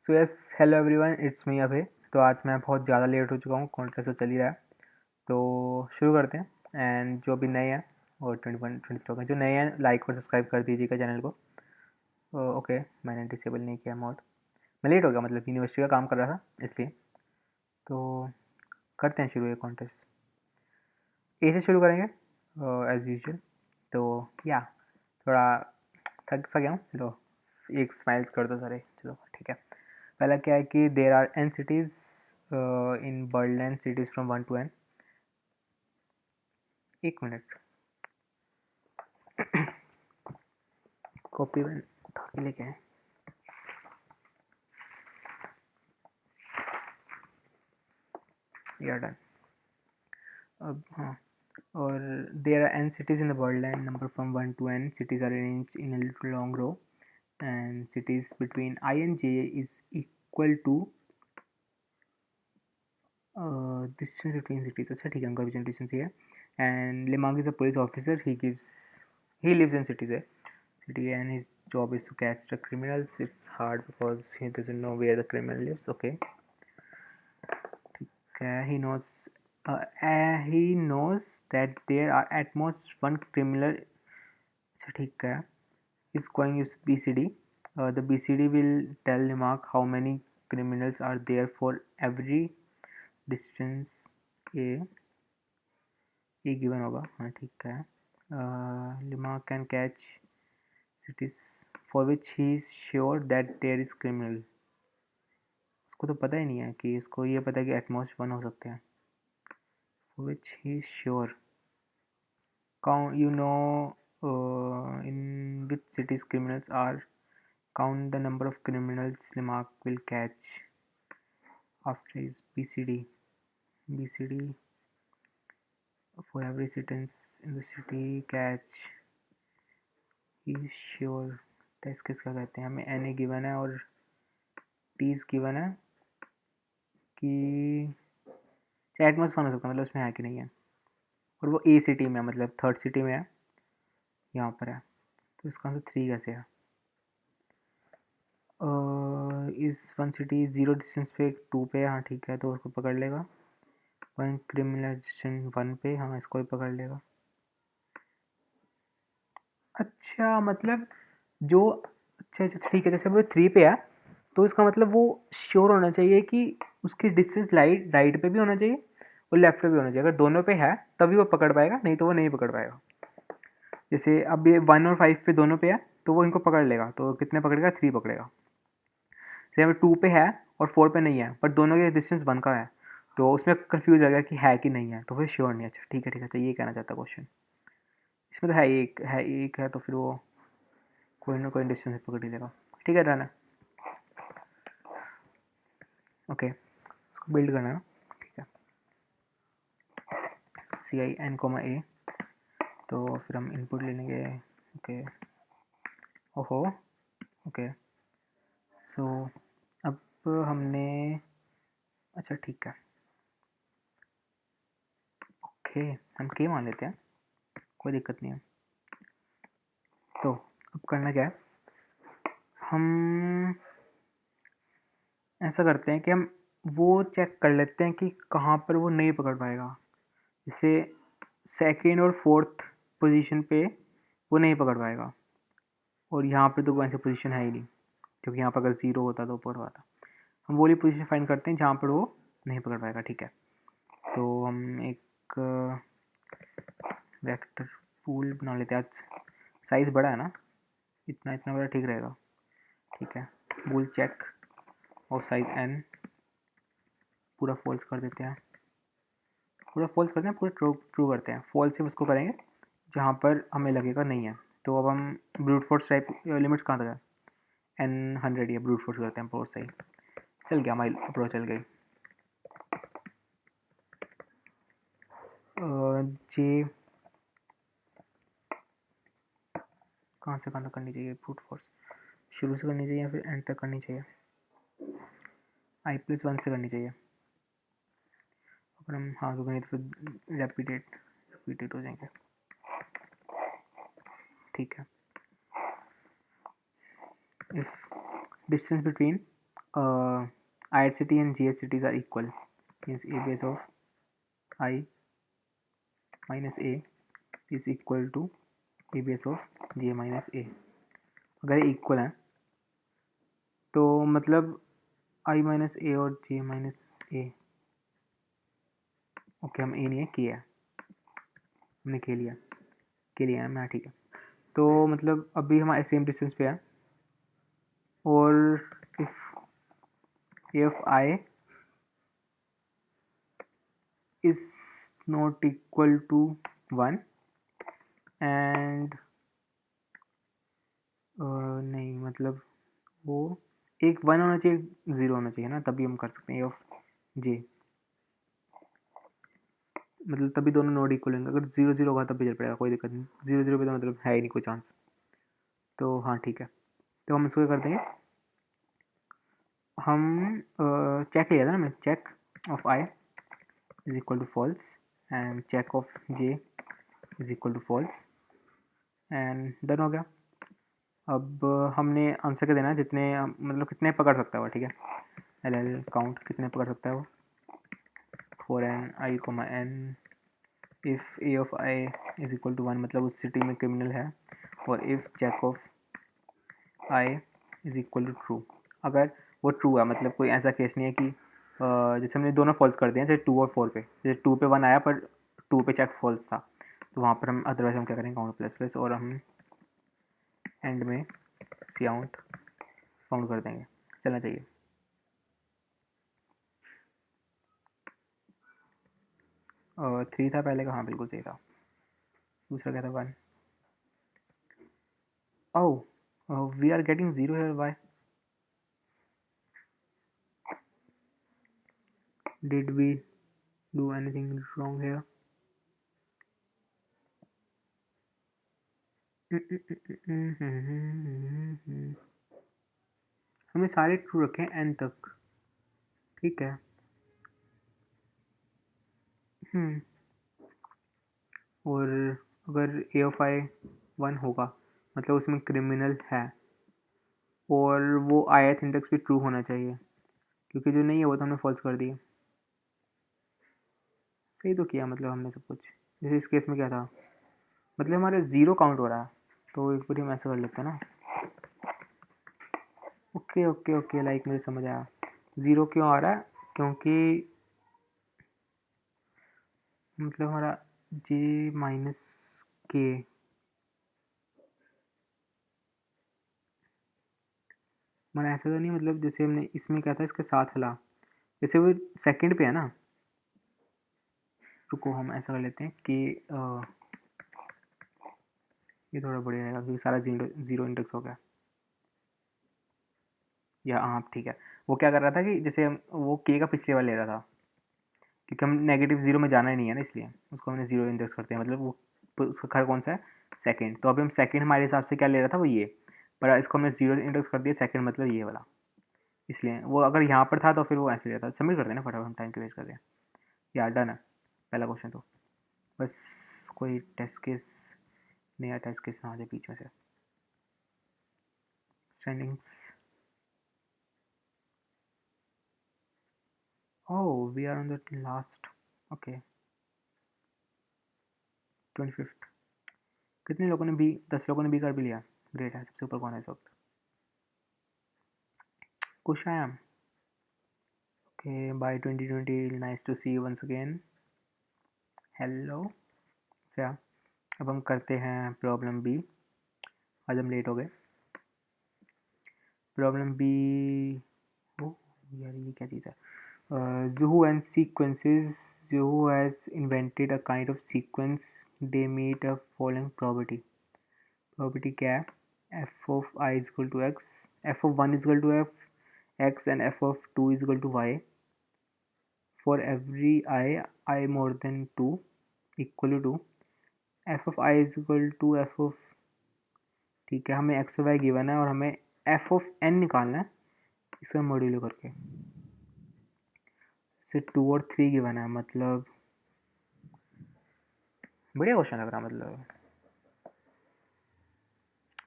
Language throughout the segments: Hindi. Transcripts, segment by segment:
So yes hello everyone, it's me Abhay. तो आज मैं बहुत ज़्यादा लेट हो चुका हूँ, कॉन्टेस्ट तो चल ही रहा है। तो शुरू करते हैं। एंड जो भी नए हैं और 21-22 जो नए हैं, लाइक और सब्सक्राइब कर दीजिएगा चैनल को। ओके, मैंने डिसेबल नहीं किया मोड। मैं लेट हो गया, मतलब यूनिवर्सिटी का काम कर रहा था इसलिए। तो करते हैं शुरू ये कॉन्टेस्ट। ए से शुरू करेंगे एज़ यूजल। तो या थोड़ा थक सा गया हूँ। चलो एक स्माइल्स कर दो सारे, चलो ठीक है। पहला क्या है कि there are n cities in Birdland cities from 1 to n। एक मिनट कॉपी पेन उठा के लेके आए। यार डन। अब हाँ, और there are n cities in the Birdland number from 1 to n। Cities are arranged in a little long row and cities between I and J is equal to distance between cities। अच्छा ठीक है, उनका भी डिस्टेंस ही है। and Limang is a police officer, he lives in city and his job is to catch the criminals। it's hard because he doesn't know where the criminal lives। okay, ठीक है। he knows that there are at most one criminal। अच्छा ठीक है। is going use BCD। The BCD will tell Limak how many criminals are there for every distance A। ये given होगा, हाँ ठीक है। Limak can catch cities for which he is sure that there is criminal। उसको तो पता ही नहीं है कि उसको ये पता है कि एटमोस्ट 1 हो सकते हैं। for which he is sure count in which cities criminals are। count the number of criminals Limak will catch after his BCD for every sentence in the city catch he is sure। Test किसका कहते हैं? हमें एन ए गिवन है और टीज गिवन है कि एटमॉस 1 हो सकता है, मतलब उसमें है कि नहीं है। और वो ए सिटी में है, मतलब थर्ड सिटी में है, यहाँ पर है। तो इसका आंसर 3 कैसे है? इस 1 सिटी 0 डिस्टेंस पे 2 पे, हाँ ठीक है, तो उसको पकड़ लेगा। 1 क्रिमिनल डिस्टेंस 1 पे, हाँ इसको भी पकड़ लेगा। अच्छा मतलब जो, अच्छा अच्छा ठीक है, जैसे वो 3 पे है तो इसका मतलब वो श्योर होना चाहिए कि उसकी डिस्टेंस राइट पे भी होना चाहिए और लेफ्ट पे भी होना चाहिए। अगर दोनों पे है तभी वो पकड़ पाएगा, नहीं तो वो नहीं पकड़ पाएगा। जैसे अब ये 1 और 5 पे दोनों पे है तो वो इनको पकड़ लेगा। तो कितने पकड़ेगा? 3 पकड़ेगा। जैसे अगर 2 पे है और 4 पे नहीं है, बट दोनों के डिस्टेंस 1 का है, तो उसमें कन्फ्यूज हो गया कि है कि नहीं है, तो फिर श्योर नहीं है। अच्छा ठीक है ठीक है, तो ये कहना चाहता क्वेश्चन। इसमें तो है एक है तो फिर वो कोई ना कोई डिस्टेंस पकड़ ही लेगा। ठीक है, डन है। ओके, इसको बिल्ड करना है। ठीक है, CI n, A। तो फिर हम इनपुट ले लेंगे। ओके, ओहो, ओके। सो अब हमने, अच्छा ठीक है, ओके हम के मान लेते हैं, कोई दिक्कत नहीं है। तो अब करना क्या है, हम ऐसा करते हैं कि हम वो चेक कर लेते हैं कि कहाँ पर वो नहीं पकड़ पाएगा। जैसे सेकेंड और फोर्थ पोजीशन पे वो नहीं पकड़ पाएगा, और यहाँ पे तो कोई ऐसी पोजीशन है ही नहीं, क्योंकि यहाँ पर अगर 0 होता तो ऊपर होता। हम वो वाली पोजीशन फाइंड करते हैं जहाँ पर वो नहीं पकड़ पाएगा। ठीक है, तो हम एक वेक्टर पूल बना लेते हैं। आज साइज़ बड़ा है ना, इतना इतना बड़ा ठीक रहेगा। ठीक है, बूल चेक और साइज n पूरा फॉल्स कर देते हैं, पूरा फॉल्स करते हैं, पूरा ट्रू ट्रू करते हैं। फॉल्स से उसको करेंगे जहाँ पर हमें लगेगा नहीं है। तो अब हम ब्रूट फोर्स टाइप लिमिट्स कहाँ तक है? n 100 या ब्रूट फोर्स करते हैं। बहुत सही, चल गया, हमारी अप्रोच चल गई। जे कहाँ से कहाँ तक करनी चाहिए? ब्रूट फोर्स शुरू से करनी चाहिए या फिर एंड तक करनी चाहिए? i+1 से करनी चाहिए। अगर हम हाँ तो नहीं तो फिर रिपीटेड हो जाएंगे। ठीक है, if distance between IHCT and GHCTs are equal, means A base of I minus A is equal to A base of J minus A। अगर ये इक्वल है तो मतलब I माइनस ए और J माइनस ए, ओके हम ए नहीं है किया है, हमने के लिया है मैं, ठीक है। तो मतलब अभी हमारे सेम डिस्टेंस पे है, और if I is not equal to 1 and नहीं मतलब वो एक 1 होना चाहिए, 0 होना चाहिए ना, तभी हम कर सकते हैं ए ऑफ जे, मतलब तभी दोनों नोड इक्वल होंगे। अगर 0 0 होगा तब भी चल पड़ेगा, कोई दिक्कत नहीं। 0 0 पे तो मतलब है ही नहीं कोई चांस। तो हाँ ठीक है, तो हम इसको क्या कर देंगे, हम चेक लिया था ना, मैं check of i is equal to false and check of j is equal to false and done हो गया। अब हमने आंसर क्या देना है, जितने मतलब कितने पकड़ सकता है वो, ठीक है। एल एल काउंट कितने पकड़ सकता है वो, for n i comma n if a of i is equal to 1 मतलब उस सिटी में क्रिमिनल है, और if check of i is equal to true, अगर वो ट्रू है मतलब कोई ऐसा केस नहीं है कि जैसे हमने दोनों फॉल्स कर दिए जैसे 2 और 4 पे, जैसे 2 पे 1 आया पर 2 पे चेक फॉल्स था, तो वहाँ पर हम अदरवाइज हम क्या करेंगे काउंट प्लस प्लस, और हम एंड में सी आउट काउंट कर देंगे, चलना चाहिए। और 3 था पहले का, हाँ बिल्कुल सही था। दूसरा क्या था 1, oh we are getting 0 here, why did we do anything wrong here. हमने सारे ट्रू रखे हैं एन तक, ठीक है। और अगर ए ऑफ आई 1 होगा मतलब उसमें क्रिमिनल है, और वो आई एथ इंडेक्स भी ट्रू होना चाहिए, क्योंकि जो नहीं है वो तो हमने फॉल्स कर दिया। सही तो किया मतलब हमने सब कुछ। जैसे इस केस में क्या था, मतलब हमारे 0 काउंट हो रहा है, तो एक बार हम ऐसा कर लेते हैं ना, ओके ओके ओके लाइक मुझे समझ आया। 0 क्यों आ रहा है, क्योंकि मतलब हमारा जे माइनस के, हमारा ऐसा तो नहीं मतलब जैसे हमने इसमें क्या था इसके साथ हला, जैसे वो सेकंड पे है ना, रुको हम ऐसा कर लेते हैं कि ये थोड़ा बढ़िया रहेगा क्योंकि सारा जीरो इंडेक्स हो गया, या हाँ ठीक है। वो क्या कर रहा था कि जैसे वो के का पिछले वाला ले रहा था, क्योंकि हम नेगेटिव 0 में जाना ही नहीं है ना, इसलिए उसको हमने 0 इंडेक्स करते हैं, मतलब वो उसका खैर कौन सा है, सेकंड। तो अभी हम सेकंड हमारे हिसाब से क्या ले रहा था वो ये, पर इसको हमने 0 इंडेक्स कर दिया सेकंड मतलब ये वाला, इसलिए वो अगर यहाँ पर था तो फिर वो ऐसे रहता। सबमिट कर देना फटाफट, हम टाइम की वेस्ट कर रहे हैं। या डन है पहला क्वेश्चन, तो बस कोई टेस्ट केस, नया टेस्ट केस ना आ जाए बीच में से। Standings, oh we are on the last, okay 25th। कितने लोगों ने बी, 10 लोगों ने बी कर भी लिया, ग्रेट है। सबसे ऊपर कौन है इस वक्त, कुछ I am okay bye 2020, nice to see you once again, hello. अच्छा अब हम करते हैं प्रॉब्लम बी, आज हम लेट हो गए। प्रॉब्लम बी, ओ यार ये क्या चीज़ है, Zuhu and sequences, Zuhu has invented a kind of sequence, they meet a following probability। probability क्या है, f of I is equal to x, f of 1 is equal to f x and f of 2 is equal to y, for every I more than 2 equal to 2, f of I is equal to f of, ठीक है हमें x और y गिवन है और हमें f of n निकालना है इसका मॉड्यूलो करके, से 2 और 3 गिवन है, मतलब बढ़िया क्वेश्चन लग रहा है, मतलब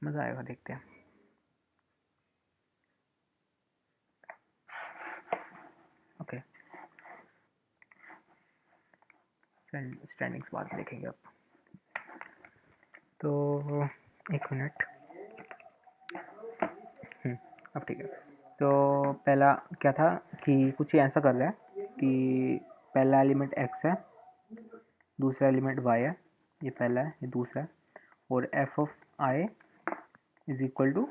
मज़ा आएगा, देखते हैं। स्टैंडिंग्स बाद में देखेंगे अब। तो एक मिनट, अब ठीक है। तो पहला क्या था कि कुछ ऐसा कर रहा है कि पहला एलिमेंट x है, दूसरा एलिमेंट y है, ये पहला है, ये दूसरा है, और f of i is equal to,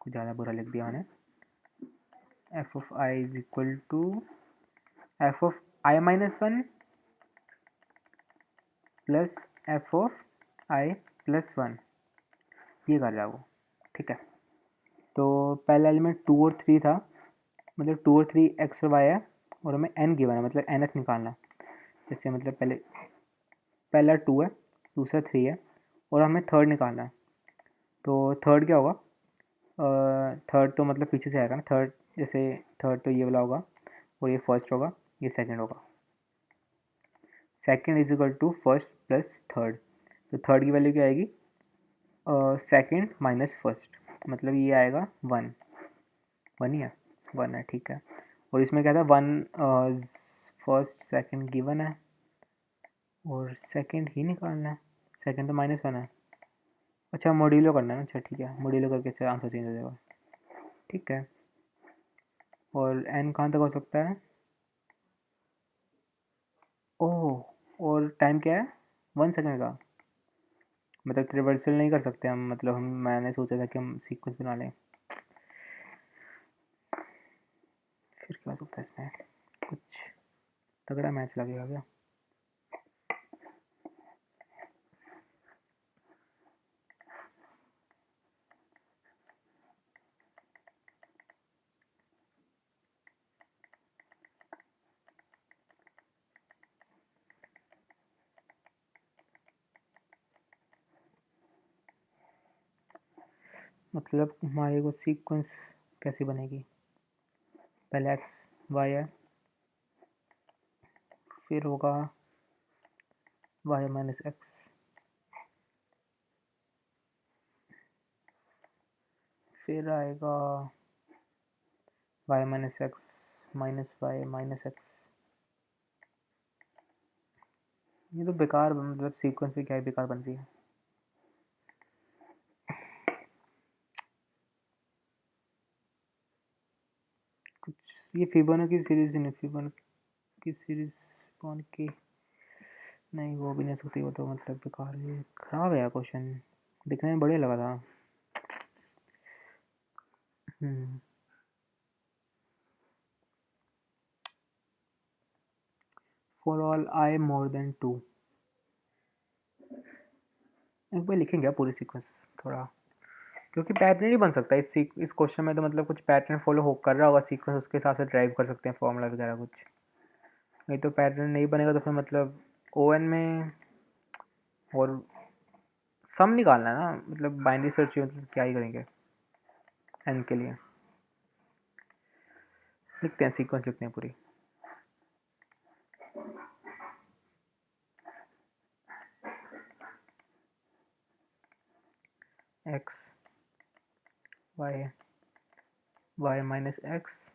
कुछ ज़्यादा बुरा लिख दिया मैंने, f of i is equal to f of i minus 1 plus f of i plus 1, ये कर रहा है वो, ठीक है। तो पहला एलिमेंट 2 और 3 था, मतलब 2 और 3 x और y है, और हमें n गिवन है, मतलब nth निकालना है। जैसे मतलब पहला 2 है, दूसरा 3 है, और हमें थर्ड निकालना है। तो थर्ड क्या होगा, थर्ड तो मतलब पीछे से आएगा ना, थर्ड जैसे थर्ड तो ये वाला होगा, और ये फर्स्ट होगा, ये सेकंड होगा। Second is equal to first plus third, तो थर्ड की वैल्यू क्या आएगी, सेकंड माइनस फर्स्ट, मतलब ये आएगा 1, 1 ही है, 1 है, ठीक है। और इसमें क्या था, 1 फर्स्ट सेकंड गिवन है, और सेकंड ही निकालना है, सेकंड तो -1 है। अच्छा मॉड्यूलो करना है, अच्छा ठीक है, मॉड्यूलो करके अच्छा आंसर चेंज हो जाएगा, ठीक है। और n कहाँ तक हो सकता है, ओह, और टाइम क्या है, 1 सेकंड का, मतलब रिवर्सल नहीं कर सकते हम, मतलब हम, मैंने सोचा था कि हम सीक्वेंस बना लें, फिर क्या हो सकता है इसमें, कुछ तगड़ा मैच लगेगा क्या। मतलब हमारे को सीक्वेंस कैसी बनेगी, पहले एक्स वाई है, फिर होगा वाई माइनस एक्स, फिर आएगा y minus x minus Y minus x. ये तो बेकार, मतलब सीक्वेंस भी क्या है, बेकार बन रही है। कुछ ये फिबोनाची की सीरीज नहीं, फिबोनाची की सीरीज कौन की, नहीं वो भी नहीं सकती, वो तो मतलब बेकार है, खराब है यार क्वेश्चन, दिखने में बढ़िया लगा था। For all I more than 2, एक बार लिखेंगे पूरी सीक्वेंस थोड़ा, क्योंकि पैटर्न नहीं बन सकता इस क्वेश्चन में, तो मतलब कुछ पैटर्न फॉलो हो कर रहा होगा सीक्वेंस, उसके हिसाब से ड्राइव कर सकते हैं फॉर्मूला वगैरह कुछ, नहीं तो पैटर्न नहीं बनेगा तो फिर मतलब ओ एन में, और सम निकालना है ना, मतलब बाइनरी सर्च में मतलब क्या ही करेंगे एन के लिए। लिखते हैं सीक्वेंस, लिखते हैं पूरी, x y, y minus x,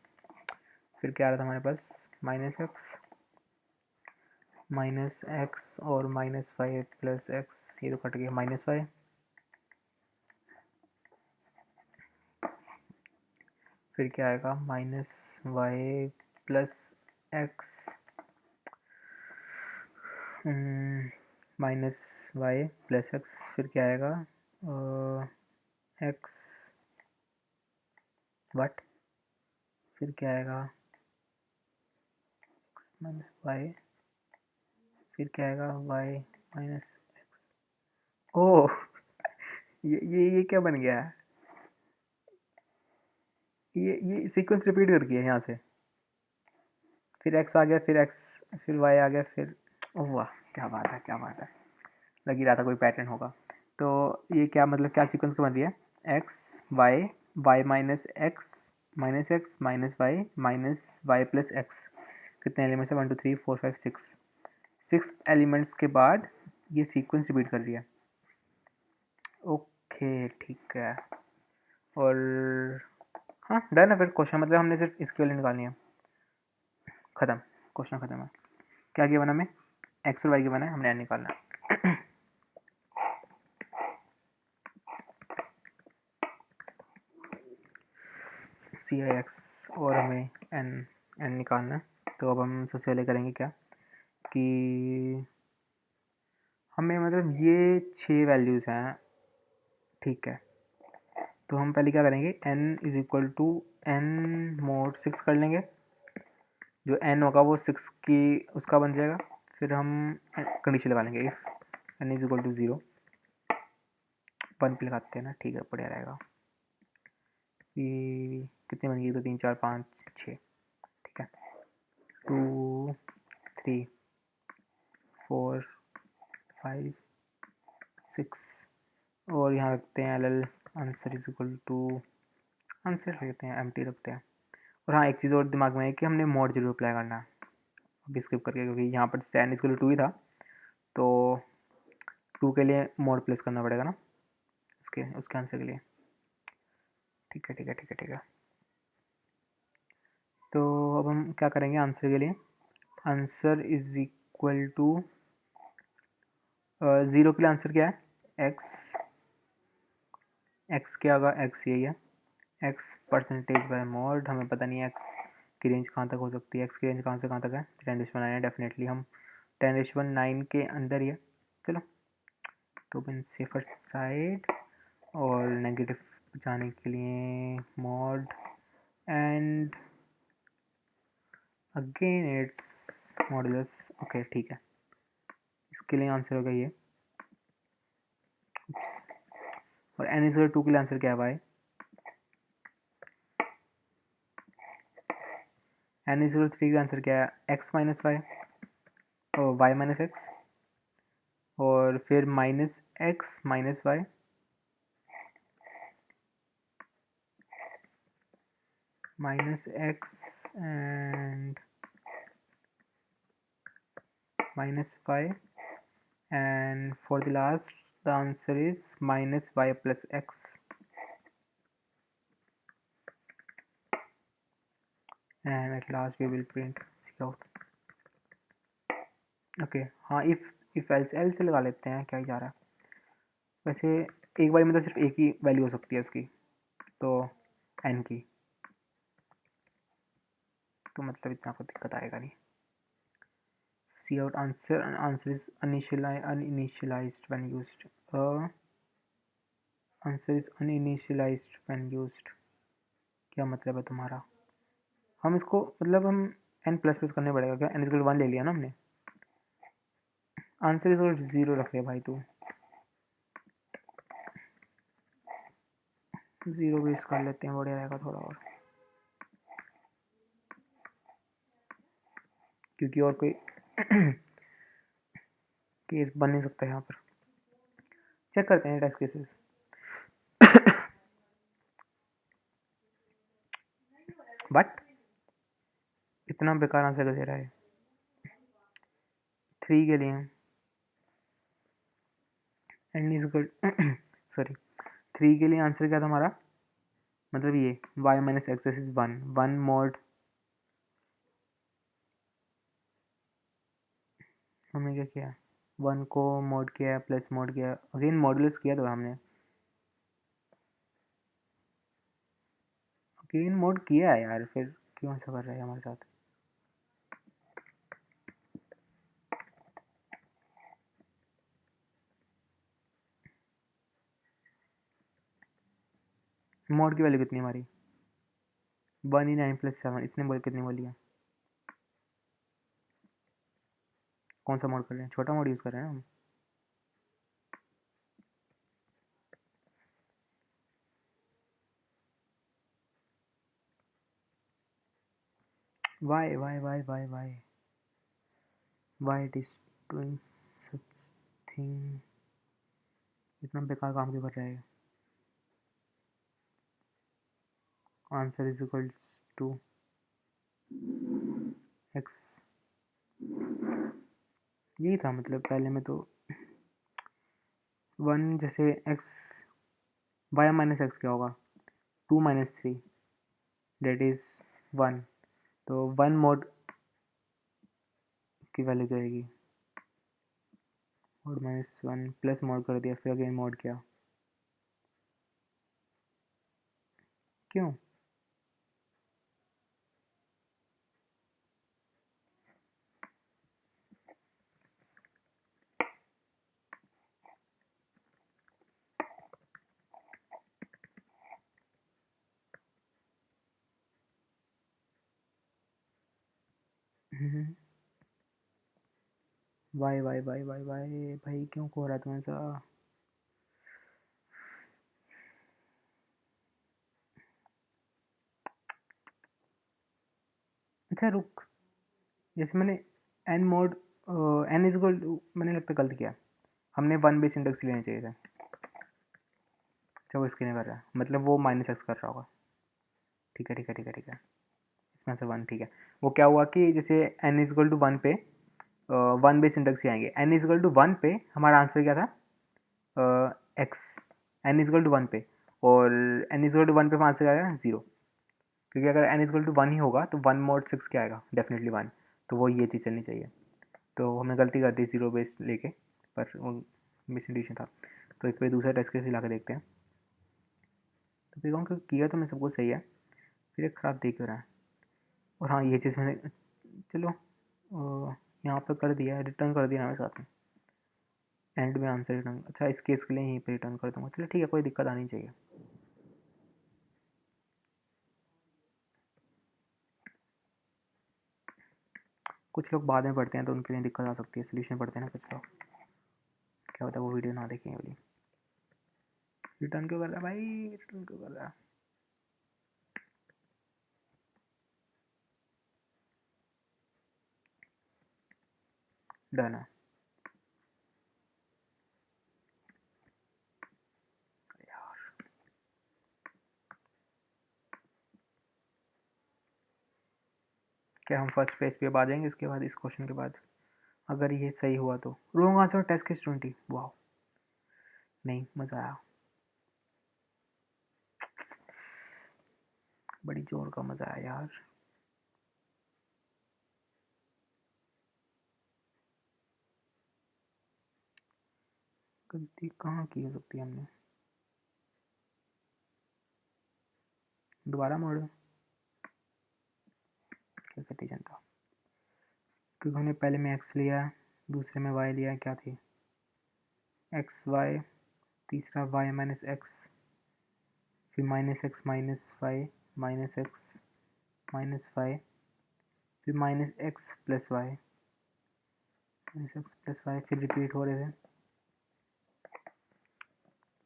फिर क्या आ रहा था हमारे पास, माइनस एक्स और -5 प्लस एक्स, ये तो कट गया, -5, फिर क्या आएगा, -y plus x, -y plus x, फिर क्या आएगा, एक्स वट, फिर क्या आएगा, एक्स माइनस वाई, फिर क्या आएगा, वाई माइनस एक्स, ओह ये क्या बन गया है, ये सीक्वेंस रिपीट कर गया यहाँ से, फिर एक्स आ गया, फिर एक्स, फिर वाई आ गया, फिर, ओह वाह, क्या बात है, क्या बात है, लग ही रहा था कोई पैटर्न होगा। तो ये क्या मतलब, क्या सीक्वेंस का बन रही है, x y, y minus x minus y plus x, कितने एलिमेंट्स है, 1 2 3 4 5 6, 6 एलिमेंट्स के बाद ये सीक्वेंस रिपीट कर रही है, ओके ठीक है। और हाँ डन है फिर क्वेश्चन, मतलब हमने सिर्फ इसकी वैल्यू निकालनी है, ख़त्म, क्वेश्चन ख़त्म है। क्या किया बना हमें, एक्स और वाई के बनाए, हमने एन निकालना है। सी आई एक्स और हमें एन निकालना है। तो अब हम सबसे पहले करेंगे क्या कि हमें मतलब ये 6 वैल्यूज़ हैं, ठीक है। तो हम पहले क्या करेंगे, n is equal to n mod 6 कर लेंगे। जो n होगा वो 6 की उसका बन जाएगा। फिर हम कंडीशन लगा लेंगे, if n is equal to 0, 1 पे लगाते हैं ना, ठीक है, बढ़िया रहेगा। ये कितने बन गई, तो 3 4 5 6, ठीक है। 2 3 4 5 6 और यहाँ रखते हैं l answer is equal to, answer रखते हैं एम्प्टी रखते हैं। और हाँ, एक चीज़ और दिमाग में है कि हमने मोड जरूर अप्लाई करना है अभी स्किप करके, क्योंकि यहाँ पर सैन इज इक्वल टू 2 ही था, तो 2 के लिए मोड प्लेस करना पड़ेगा ना उसके आंसर के लिए। ठीक है ठीक है ठीक है ठीक है। तो अब हम क्या करेंगे आंसर के लिए, आंसर इज इक्वल टू 0 के लिए आंसर क्या है, एक्स क्या होगा, एक्स यही है, एक्स परसेंटेज बाय मॉड। हमें पता नहीं है एक्स की रेंज कहाँ तक हो सकती है, एक्स की रेंज कहाँ से कहाँ तक है, 10⁻9 है, डेफिनेटली हम 10⁻9 के अंदर ही है। चलो तो बिन सेफर साइड, और नेगेटिव बचाने के लिए mod and again it's modulus, okay ठीक है। इसके लिए आंसर होगा ये, और एन इज 2 के लिए आंसर क्या है, वाई। एन इज 3 का आंसर क्या है, एक्स माइनस वाई, और वाई माइनस एक्स, और फिर minus x minus y, minus x and minus y, and for the last the answer is minus y plus x, and at last we will print Cout. Okay हाँ, इफ एल्स एल से लगा लेते हैं, क्या ही जा रहा है वैसे। एक बार में तो सिर्फ एक ही वैल्यू हो सकती है उसकी, तो एन की, तो मतलब इतना कोई दिक्कत आएगा नहीं। Cout answer is uninitialized when used, answer is uninitialized when used, क्या मतलब है तुम्हारा। हम इसको मतलब हम एन प्लस प्लस करने पड़ेगा क्या, एन इक्वल 1 ले लिया ना हमने, आंसर इक्वल 0 रख लिया भाई तू, 0 बेस कर लेते हैं, बढ़िया रहेगा थोड़ा और, क्योंकि और कोई केस बन नहीं सकता यहाँ पर। चेक करते हैं टेस्ट केसेस। बट इतना बेकार आंसर दे रहा है 3 के लिए, एन इज इक्वल सॉरी 3 के लिए आंसर क्या था हमारा, मतलब ये y minus x is 1 mode, हमने क्या किया, 1 को मोड किया प्लस मोड किया, अगेन मॉडुलस किया तो हमने अगेन मोड किया है यार, फिर क्यों ऐसा कर रहा है हमारे साथ। मोड की वैल्यू कितनी हमारी 1 ही 9 प्लस 7, इसने बोल कितनी बोली है, कौन सा मोड कर रहे हैं, छोटा मोड यूज़ कर रहे हैं हम। Why it is doing such thing, इतना बेकार काम क्यों कर रहा है। Answer is equal to x, यही था मतलब पहले में तो 1 जैसे एक्स, वाई माइनस एक्स क्या होगा 2 माइनस 3 डेट इज 1, तो 1 मोड की वैल्यू क्या आएगी, और -1 प्लस मॉड कर दिया, फिर अगेन मॉड किया, क्यों? Why why why why why भाई, क्यों हो रहा है तुम्हें ऐसा? अच्छा रुक, जैसे मैंने n mod n is equal to, मैंने लगता गलत किया, हमने 1 बेस इंडेक्स लेने चाहिए थे। अच्छा वो इसके नहीं कर रहा है, मतलब वो -x कर रहा होगा। ठीक है ठीक है ठीक है ठीक है, इसमें से 1, ठीक है। वो क्या हुआ कि जैसे एन इज इक्वल टू 1 पे 1 बेस इंडेक्स ही आएंगे। एन इज इक्वल टू 1 पे हमारा आंसर क्या था? X. N is equal to 1 पे, और एन इज इक्वल टू 1 पे आंसर क्या आएगा? 0। क्योंकि अगर एन इज इक्वल टू 1 ही होगा तो 1 mod 6 क्या आएगा? डेफिनेटली 1। तो वो ये चीज़ चलनी चाहिए। तो हमने गलती कर दी 0 बेस लेके, पर वो मिस इंडिकेशन था। तो एक बार दूसरा टेस्ट केस ला के देखते हैं। तो देखा कि किया तो मैं सब कुछ सही है, फिर एक ख़राब देख रहा है। और हाँ, ये चीज़ मैंने, चलो यहाँ पर कर दिया, रिटर्न कर दिया हमें साथ में, एंड में आंसर रिटर्न। अच्छा इस केस के लिए यहीं पे रिटर्न कर दूँगा, चलो ठीक है, कोई दिक्कत आनी चाहिए। कुछ लोग बाद में पढ़ते हैं तो उनके लिए दिक्कत आ सकती है, सोल्यूशन पढ़ते हैं ना कुछ लोग, क्या होता है वो वीडियो ना देखें वाली। रिटर्न क्यों कर रहा है भाई, रिटर्न क्यों कर रहा है? डन है यार। क्या हम फर्स्ट पेज पे अब आ जाएंगे इसके बाद, इस क्वेश्चन के बाद? अगर ये सही हुआ तो रॉन्ग आंसर टेस्ट केस 20। वाह, नहीं मज़ा आया, बड़ी जोर का मज़ा आया यार। गलती कहाँ की हो सकती है हमने? दोबारा मोड़, क्या करती जनता? क्योंकि हमने पहले में एक्स लिया, दूसरे में वाई लिया, क्या थी? एक्स वाई, तीसरा वाई माइनस एक्स, फिर minus x minus Y, minus x minus Y, फिर minus X plus Y, minus X plus Y, फिर रिपीट हो रहे थे।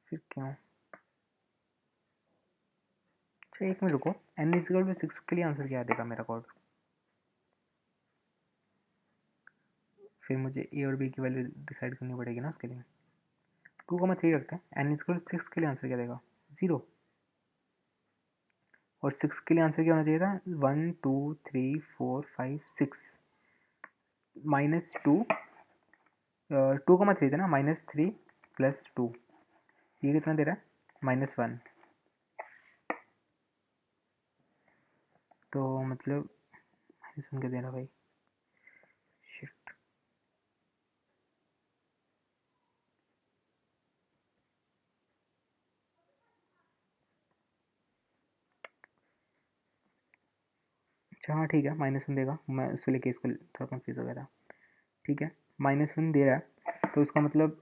फिर क्या? अच्छा एक मिनट रुको, एन इज इक्वल टू 6 के लिए आंसर क्या देगा मेरा कोड? फिर मुझे ए और बी की वैल्यू डिसाइड करनी पड़ेगी ना उसके लिए। 2,3 रखते हैं, एन इज इक्वल टू 6 के लिए आंसर क्या देगा? 0। और 6 के लिए आंसर क्या होना चाहिए था? 1 2 3 4 5 6, -2, 2,3 था ना, -3 + 2, ये कितना दे रहा है? -1। तो मतलब -1 क्या दे रहा भाई? शिट। अच्छा हाँ ठीक है, -1 देगा, मैं उस वाले केस को थोड़ा कंफ्यूज हो गया था। ठीक है, -1 दे रहा है, तो इसका मतलब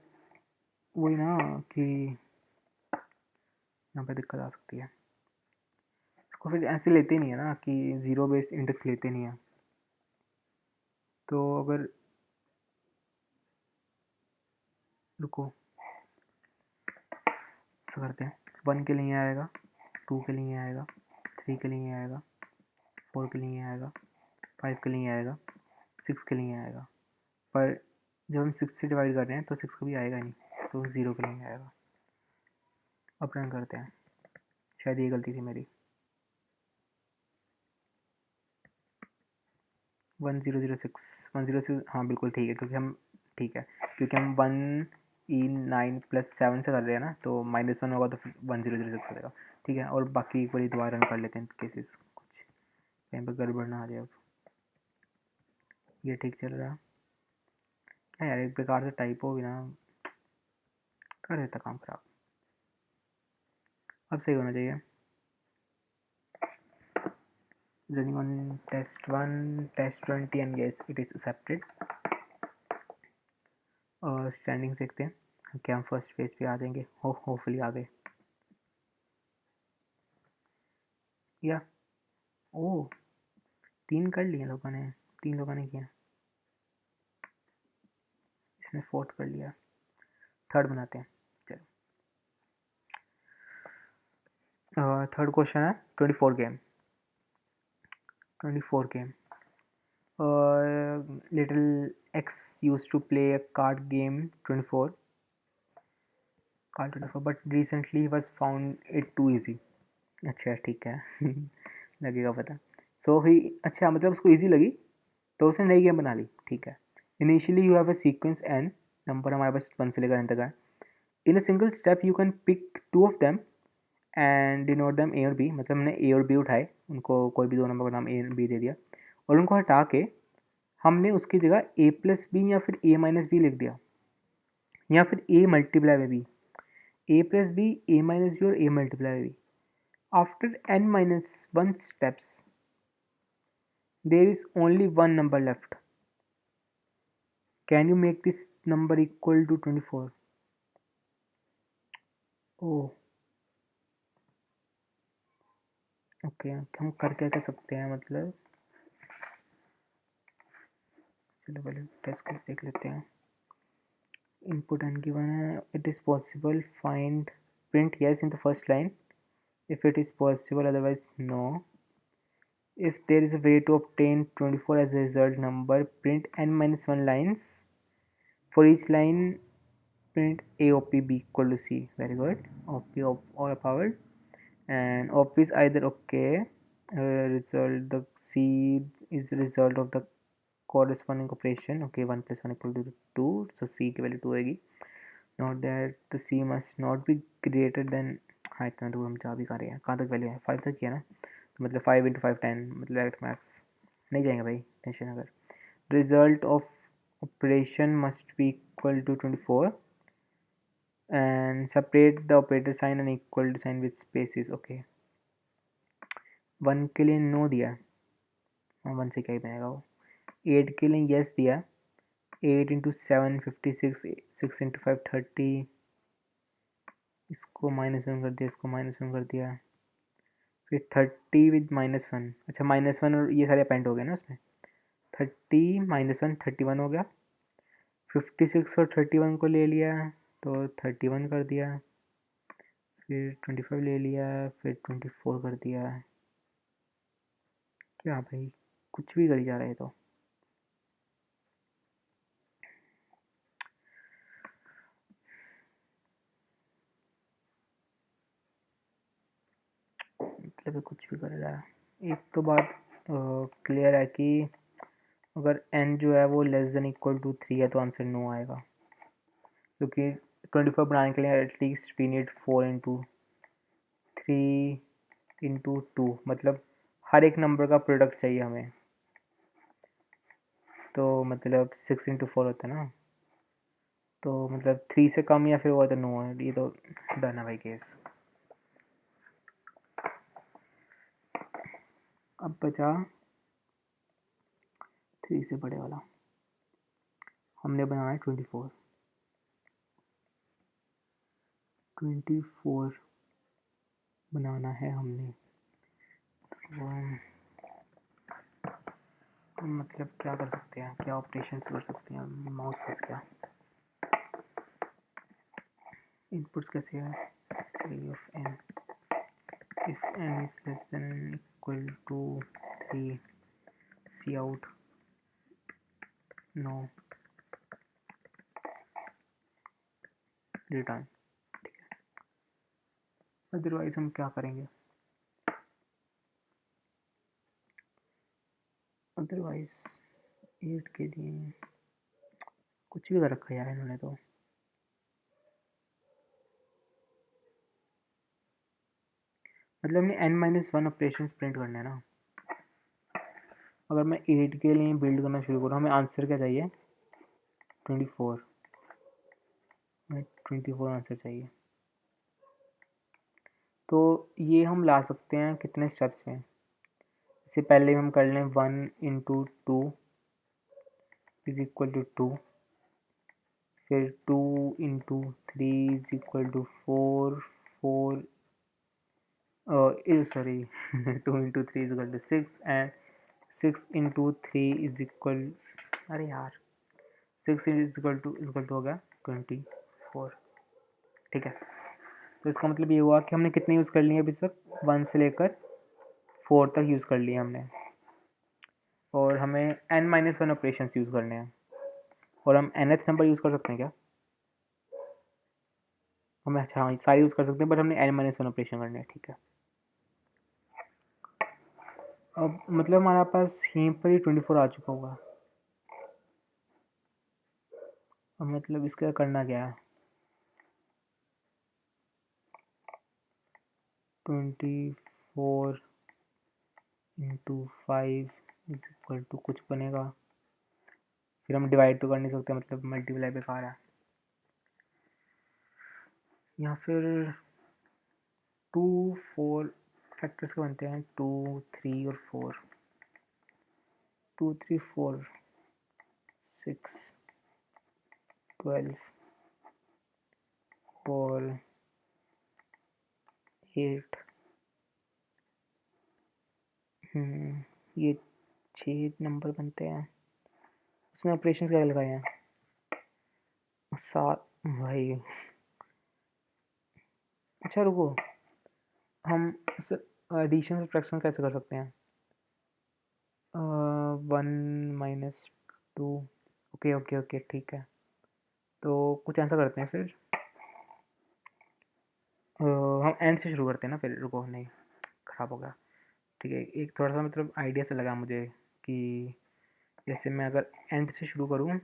वही ना कि यहाँ पे दिक्कत आ सकती है। इसको फिर ऐसे लेते नहीं है ना कि 0 बेस इंडेक्स लेते नहीं है। तो अगर, रुको ऐसा करते हैं, 1 के लिए आएगा, 2 के लिए आएगा, 3 के लिए आएगा, 4 के लिए आएगा, 5 के लिए आएगा, 6 के लिए आएगा। पर जब हम 6 से डिवाइड कर रहे हैं तो 6 कभी आएगा नहीं, तो 0 के लिए आएगा। अब रन करते हैं, शायद ये गलती थी मेरी। 1006, 106, हाँ बिल्कुल ठीक है, क्योंकि हम, ठीक है, क्योंकि हम 1E9 + 7 से कर रहे हैं ना, तो -1 होगा तो फिर 1006 हो जाएगा। ठीक है, और बाकी एक बार दोबारा रन कर लेते हैं केसेस, कुछ कहीं पर गड़बड़ ना आ जाए। अब ये ठीक चल रहा है, है यार, एक प्रकार से टाइपो भी ना कर देता काम खराब। अब सही होना चाहिए। running on test 1 test 20 and yes it is accepted। और स्टैंडिंग देखते हैं क्या हम फर्स्ट पेज पे आ जाएंगे। होपफुली आ गए। या ओ 3 कर लिए लोगों ने, 3 लोगों ने किया, इसने 4th कर लिया, 3rd बनाते हैं। चलो 3rd क्वेश्चन है 24 game. Little x use to play a card game 24 but recently ही was found it too easy. अच्छा ठीक है लगेगा पता। सो ही अच्छा मतलब उसको इजी लगी तो उसने नई गेम बना ली। ठीक है। Initially you have a sequence n, number हमारे पास 1 से लेकर एन तक है। In a single step you can pick 2 of them and denote them A और बी। मतलब हमने ए और बी उठाए, उनको कोई भी 2 नंबर का नाम ए और बी दे दिया और उनको हटा के हमने उसकी जगह ए प्लस बी या फिर ए माइनस बी लिख दिया, या फिर ए मल्टीप्लाई में बी, ए प्लस बी, ए माइनस बी और ए मल्टीप्लाई में B. After n minus 1 steps there is only one number left. Can you make this number equal to 24? Oh okay, हम कर क्या सकते हैं मतलब, चलो पहले टेस्ट केस देख लेते हैं। इनपुट एन गिवन है, it is possible, find print yes in the first line if it is possible, otherwise no. If there is a way to obtain 24 as a result number, print n minus 1 lines. For each line print a op b equal to c. Very good. Op overpowered, and op is either okay, result the c is result of the corresponding operation. Okay, 1 plus 1 equal to 2, so c की वैल्यू 2 आएगी। Not that the c must not be greater than, हाँ इतना दूर हम जा भी कर रहे हैं, कहाँ तक वैल्यू है 5 तक किया ना, तो मतलब 5 × 5 10, मतलब एट मैक्स नहीं जाएंगे भाई, टेंशन अगर। Result of operation must be equal to 24 and separate the operator sign and equal to sign with spaces. okay 1 के लिए नो दिया, 1 से क्या ही बनेगा वो। 8 के लिए यस दिया, 8 × 7 56, 6 × 5 30, इसको -1 कर दिया, इसको -1 कर दिया, फिर 30 विद -1, अच्छा -1 और ये सारे अपेंड हो गए ना उसमें, 30 -1 31 हो गया, 56 और 31 को ले लिया तो 31 कर दिया, फिर 25 ले लिया, फिर 24 कर दिया। क्या भाई कुछ भी करी जा रहे तो। मतलब कुछ भी कर रहा है। एक तो बात क्लियर है कि अगर n जो है वो लेस देन इक्वल टू 3 है तो आंसर नो आएगा, क्योंकि 24 बनाने के लिए एटलीस्ट वी नीड 4 × 3 × 2, मतलब हर एक नंबर का प्रोडक्ट चाहिए हमें, तो मतलब 6 × 4 होता है ना, तो मतलब 3 से कम या फिर वो तो नो है, ये तो डन है भाई केस। अब बचा 3 से बड़े वाला, हमने बनाना है 24 बनाना है हमने, तो मतलब क्या कर सकते हैं, क्या ऑपरेशंस कर सकते हैं, माउस फंस गया। इनपुट्स कैसे है, C of n, if n is less than equal to 3, cout no return. ठीक है, अदरवाइज हम क्या करेंगे, अदरवाइज 8 के लिए कुछ भी कर रखा है यार इन्होंने तो। मतलब हमने n-1 ऑपरेशन प्रिंट करना है ना। अगर मैं 8 के लिए बिल्ड करना शुरू करूँ, हमें आंसर क्या चाहिए, 24, हमें 24 आंसर चाहिए। तो ये हम ला सकते हैं कितने स्टेप्स में। इससे पहले हम कर लें 1 इंटू 2 इज इक्वल टू 2, फिर 2 into 3 is equal to 4, 4 sorry 2 into 3 is equal to 6 and 6 into 3 is equal, अरे यार 6 इज इक्वल टू हो गया 24। ठीक है, तो इसका मतलब ये हुआ कि हमने कितने यूज़ कर लिए अभी तक, 1 से लेकर 4 तक यूज़ कर लिए हमने, और हमें n-1 ऑपरेशन यूज़ करने हैं। और हम nth नंबर यूज़ कर सकते हैं क्या? हमें अच्छा हाँ सारे यूज़ कर सकते हैं, बट हमने n-1 ऑपरेशन करने हैं। ठीक है, अब मतलब हमारे पास यहीं पर ही 24 आ चुका होगा। अब मतलब इसका करना क्या है, 24 इंटू 5 इज इक्वल टू कुछ बनेगा, फिर हम डिवाइड तो कर नहीं सकते, मतलब मल्टीप्लाई बेकार है, या फिर 2 4 फैक्टर्स के बनते हैं, 2 3 और 4, 2 3 4 6 12 और 8, ये 6 नंबर बनते हैं। उसने ऑपरेशन क्या लगाए हैं, 7 भाई। अच्छा रुको, हम एडिशन सब्ट्रैक्शन कैसे कर सकते हैं, 1 माइनस 2, ओके ओके ओके ठीक है, तो कुछ ऐसा करते हैं फिर, हम एंड से शुरू करते हैं ना, फिर रुको नहीं ख़राब हो गया। ठीक है, एक थोड़ा सा मतलब आइडिया से लगा मुझे कि जैसे मैं अगर एंड से शुरू करूँ,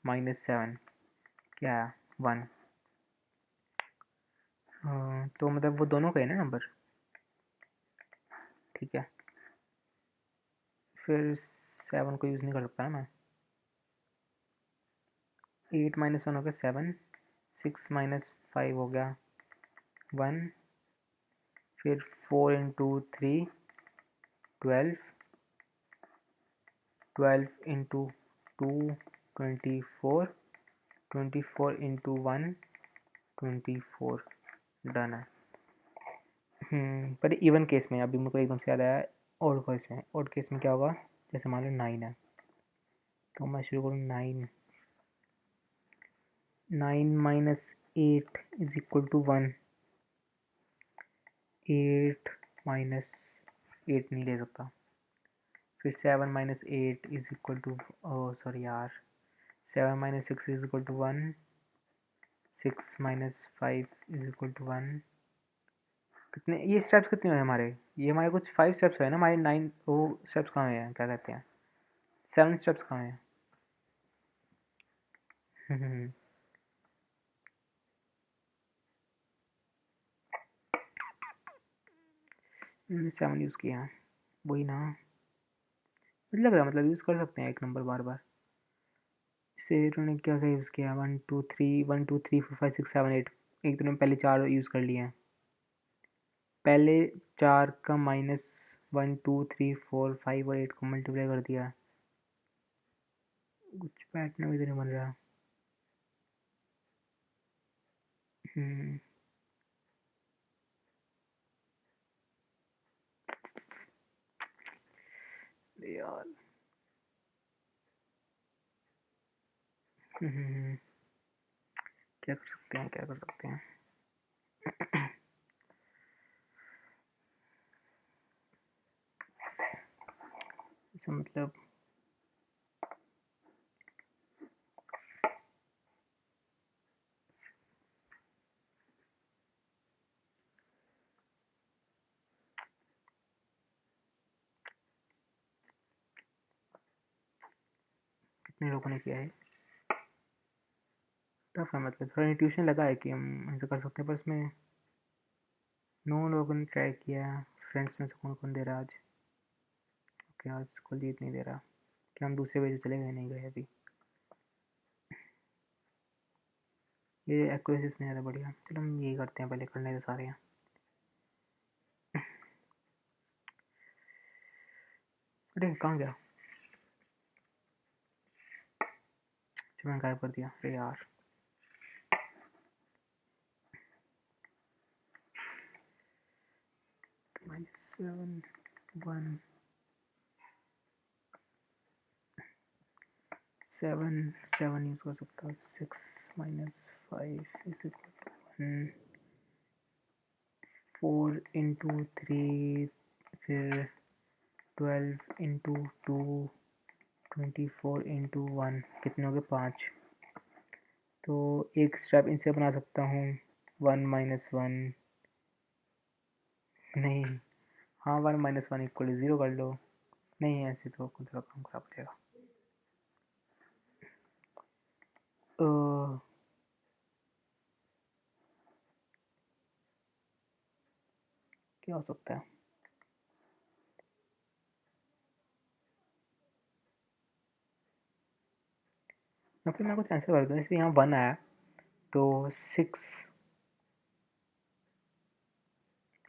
8-7 क्या है 1, तो मतलब वो दोनों का है ना नंबर। ठीक है, फिर 7 को यूज़ नहीं कर सकता ना मैं, 8-1 हो गया 7, 6-5 हो गया 1, फिर 4 इंटू 3 12, 12 इंटू 2 24, 24 इंटू 1 24, डन है। पर इवन केस में अभी मुझको एकदम से याद आया, ऑड केस में, ऑड केस में क्या होगा, जैसे मान लो 9 है, तो मैं शुरू करूँ 9, 9 minus 8 is equal to 1, 8 minus 8 नहीं ले सकता, फिर 7 minus 8 is equal to, sorry यार, 7 minus 6 is equal to 1, 6 minus 5 is equal to 1। कितने ये स्टेप्स कितने हुए हमारे, ये हमारे कुछ 5 स्टेप्स हुए ना, हमारे 9 वो स्टेप्स कहाँ हुए हैं, क्या कहते हैं 7 स्टेप्स कहाँ हैं। 7 यूज़ किया है, वही ना, मुझे लग रहा है मतलब यूज़ कर सकते हैं एक नंबर बार बार। इसे उन्होंने क्या क्या यूज़ किया, 1 2 3 1 2 3 4 5 6 7 8, एक तो उन्होंने पहले 4 यूज़ कर लिए हैं, पहले 4 का माइनस 1 2 3 4 5 और 8 को मल्टीप्लाई कर दिया, कुछ पैटर्न भी तो नहीं बन रहा। हम्म यार, क्या कर सकते हैं, क्या कर सकते हैं। इसका मतलब कितने लोगों ने किया है, टफ है, मतलब थोड़ा इंट्यूशन लगा है कि हम ऐसे कर सकते हैं, पर इसमें 9 लोगों ने ट्राई किया है। फ्रेंड्स में से कौन कौन दे रहा है आज, ओके आज कुलजीत नहीं दे रहा, कि हम दूसरे पेज पे चले गए, नहीं गए अभी। ये एक्यूरेसी नहीं ज़्यादा बढ़िया, चलो हम यही करते हैं, पहले करने तो सारे हैं। अरे कहाँ गया, अच्छा मैंने गायब कर दिया, अरे यार। -7 1 7 7 यूज़ कर सकता हूँ। 6 - 5 इज इक्वल टू 1। 4 इंटू 3, फिर 12 इंटू 2, 24 इंटू 1, कितने हो गए 5। तो एक स्टेप इनसे बना सकता हूँ, 1 - 1 नहीं, हाँ 1 - 1 इक्वल 0 कर लो। नहीं ऐसे तो थोड़ा काम खराब हो जाएगा। क्या हो सकता है, या फिर मैं कुछ ऐसे कर दूँ, जैसे यहाँ 1 आया तो 6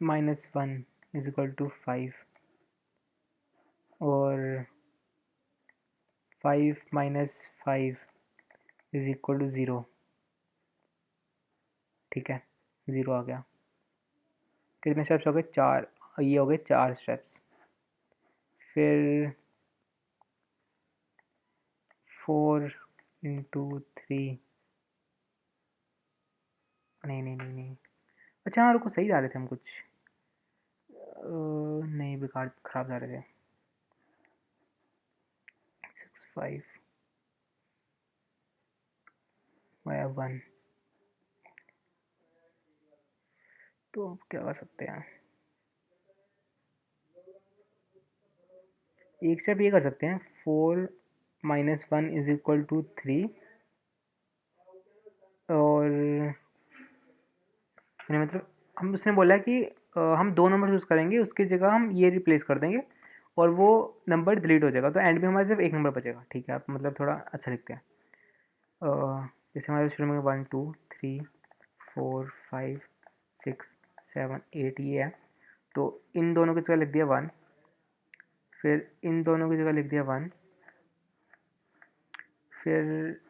- 1 इज इक्वल टू 5, और 5 - 5 इज इक्वल टू 0। ठीक है, 0 आ गया। कितने स्टेप्स हो गए, 4, ये हो गए 4 स्टेप्स। फिर 4 इंटू 3, नहीं नहीं नहीं नहीं, अच्छा हाँ रुको, सही जा रहे थे हम कुछ, नहीं बेकार खराब जा रहे थे। 6 5 1, तो अब क्या कर सकते हैं, एक स्टेप ये कर सकते हैं, 4 - 1 इज इक्वल टू 3, और मतलब हम, उसने बोला कि हम 2 नंबर यूज़ करेंगे, उसकी जगह हम ये रिप्लेस कर देंगे और वो नंबर डिलीट हो जाएगा, तो एंड में हमारे सिर्फ एक नंबर बचेगा। ठीक है, आप मतलब थोड़ा अच्छा लिखते हैं। जैसे हमारे शुरू में 1 2 3 4 5 6 7 8 ये है, तो इन दोनों की जगह लिख दिया 1, फिर इन दोनों की जगह लिख दिया 1, फिर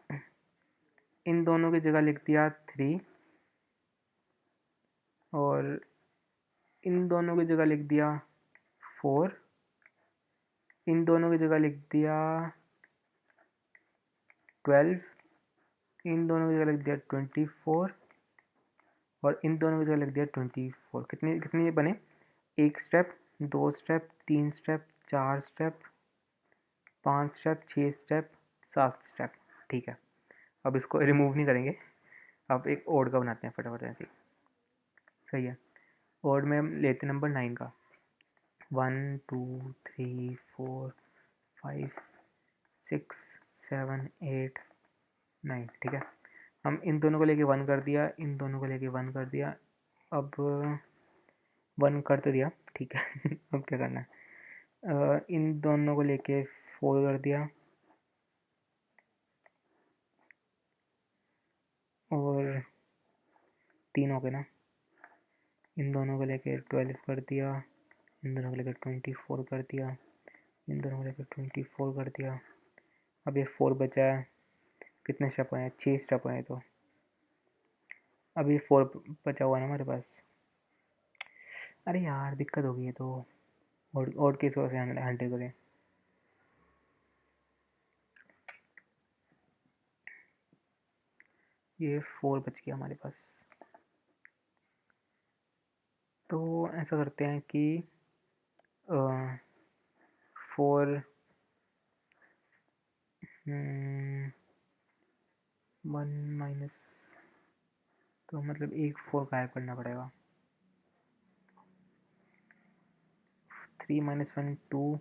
इन दोनों की जगह लिख दिया 3, और इन दोनों की जगह लिख दिया 4, इन दोनों की जगह लिख दिया 12, इन दोनों की जगह लिख दिया 24, और इन दोनों की जगह लिख दिया 24। कितने कितने ये बने, एक step, 2 step, 3 step, 4 step, 5 step, 6 step, 7 step. ठीक है, अब इसको रिमूव नहीं करेंगे, अब एक ओड का बनाते हैं फटाफट ऐसे ही। सही है, ओड में हम लेते नंबर 9 का, 1 2 3 4 5 6 7 8 9। ठीक है, हम इन दोनों को लेके 1 कर दिया, इन दोनों को लेके 1 कर दिया, अब 1 कर तो दिया। ठीक है अब क्या करना है, इन दोनों को लेके 4 कर दिया, और 3 हो गए ना, इन दोनों को लेके 12 कर दिया, इन दोनों को लेकर 24 कर दिया, इन दोनों को लेकर 24 कर दिया। अब ये 4 बचा है, कितने स्टेप आए हैं, 6 स्टेप आए, तो अब ये 4 बचा हुआ है ना हमारे पास। अरे यार दिक्कत हो गई है, तो और किस वजह से हैंडल करें, ये 4 बच गया हमारे पास। तो ऐसा करते हैं कि 4 1 माइनस, तो मतलब एक 4 गायब करना पड़ेगा। 3 - 1 2,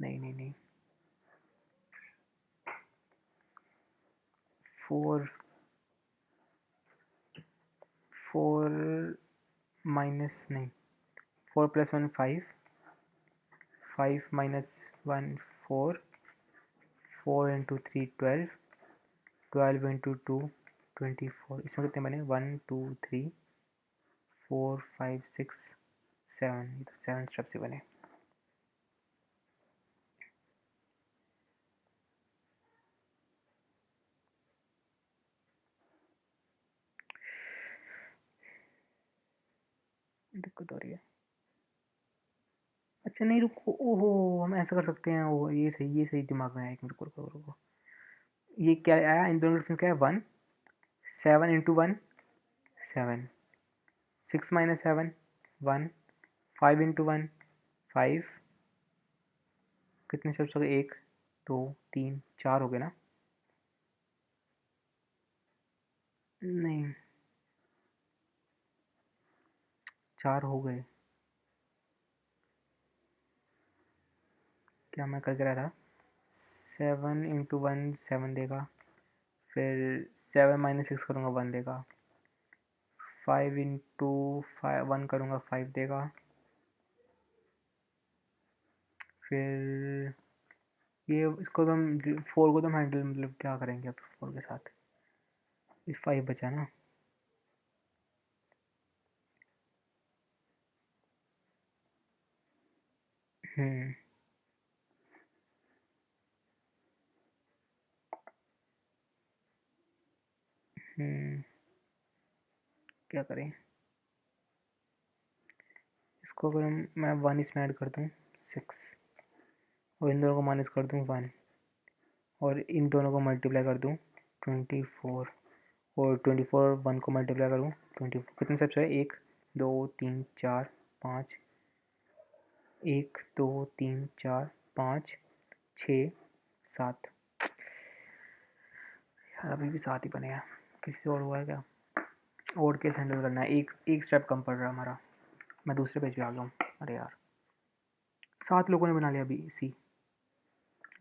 नहीं नहीं नहीं, 4 4 माइनस नहीं, 4 + 1 5, 5 माइनस 1 4, 4 इंटू 3 12, 12 इंटू 2 24। इसमें कितने बने? 1 2 3 4 5 6 7। ये तो 7 स्टेप से बने। दिक्कत हो रही है। अच्छा नहीं रुको, ओहो हम ऐसा कर सकते हैं। ओहो ये सही दिमाग में आया। एक मिनट रुको रुको रुको। ये क्या आया? इन दोनों डिफरेंस क्या है? 1 7 इंटू 1 7, 6 माइनस 7 1, 5 इंटू 1 5। कितने स्टेप्स हो गए? 1 2 3 4 हो गए ना? नहीं 4 हो गए। क्या मैं करके रहा था? 7 इंटू 1 7 देगा, फिर 7 माइनस 6 करूँगा 1 देगा, 5 इंटू 1 करूँगा 5 देगा, फिर ये इसको तो हम 4 को तो हम हैंडल मतलब क्या करेंगे अब 4 के साथ? ये 5 बचा ना। हम्म हम्म क्या करें इसको? अगर मैं 1 इसमें ऐड कर दूँ 6, और इन दोनों को माइनस कर दूँ 1, और इन दोनों को मल्टीप्लाई कर दूँ 24, और 24 1 को मल्टीप्लाई करूँ 24। कितने स्टेप्स है? 1 2 3 4 5, 1 2 3 4 5 6 7। यार अभी भी 7 ही बने हैं। किसी से और हुआ है क्या? और कैसे हैंडल करना है? एक एक स्टेप कम पड़ रहा है हमारा। मैं दूसरे पेज पे आ गया हूँ। अरे यार 7 लोगों ने बना लिया अभी सी।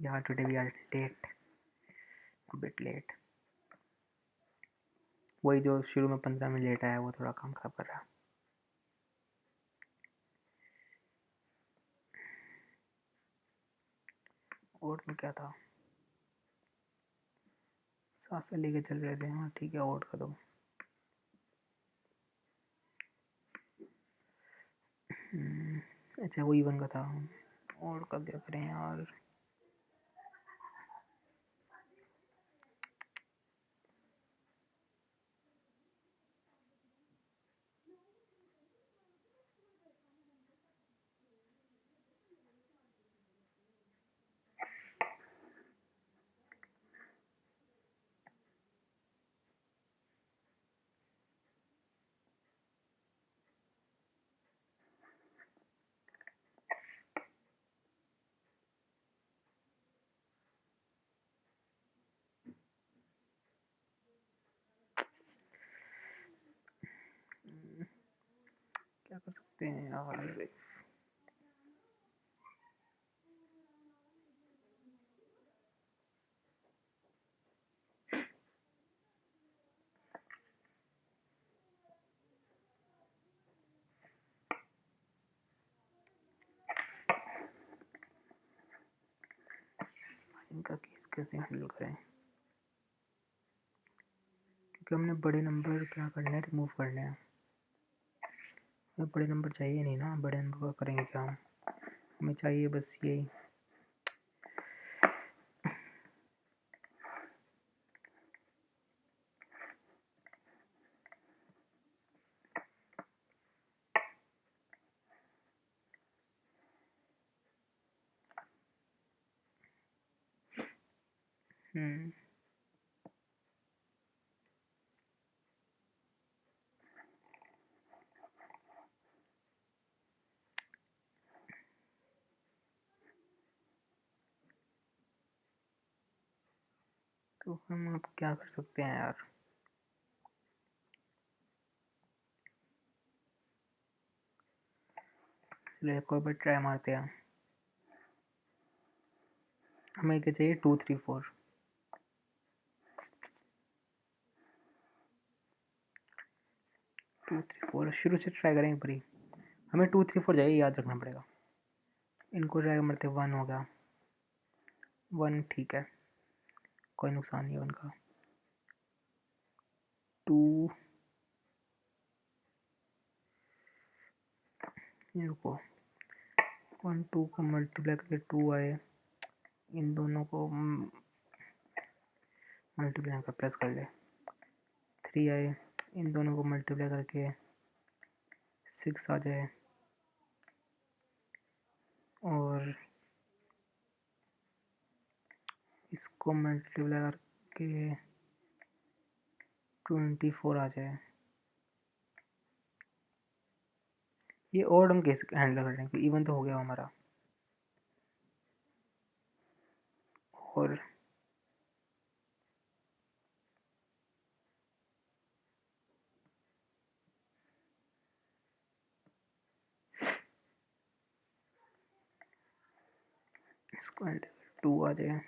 यार today we are late, bit late. वही जो शुरू में 15 मिनट लेट आया वो थोड़ा काम खराब कर रहा है। और में क्या था? 7 से लेके चल रहे थे। हाँ ठीक है, और कर दो। अच्छा वही वन का था। और कर दिया करें यार। क्या कर सकते हैं यार? इनका केस कैसे हैंडल करें? क्योंकि हमने बड़े नंबर क्या करना है? रिमूव करने हैं। हमें बड़े नंबर चाहिए नहीं ना। बड़े नंबर का करेंगे क्या हम? हमें चाहिए बस यही। हम्म तो हम अब क्या कर सकते हैं यार? चलो एक और बार ट्राई मारते हैं। हमें क्या चाहिए? 2 3 4। 2 3 4 शुरू से ट्राई करें एक बारी। हमें 2 3 4 चाहिए, याद रखना पड़ेगा। इनको ड्रैग मरते 1 हो गया, 1 ठीक है, कोई नुकसान नहीं है 1 का। 2 ये रुको, 1 2 को मल्टीप्लाई करके 2 आए, इन दोनों को मल्टीप्लाई कर प्लस कर ले, 3 आए, इन दोनों को मल्टीप्लाई करके 6 आ जाए, और इसको मल्टीप्लाई करके 24 आ जाए। ये और हम कैसे हैंडल कर रहे हैं, इवन तो हो गया हमारा, और इसको 2 आ जाए,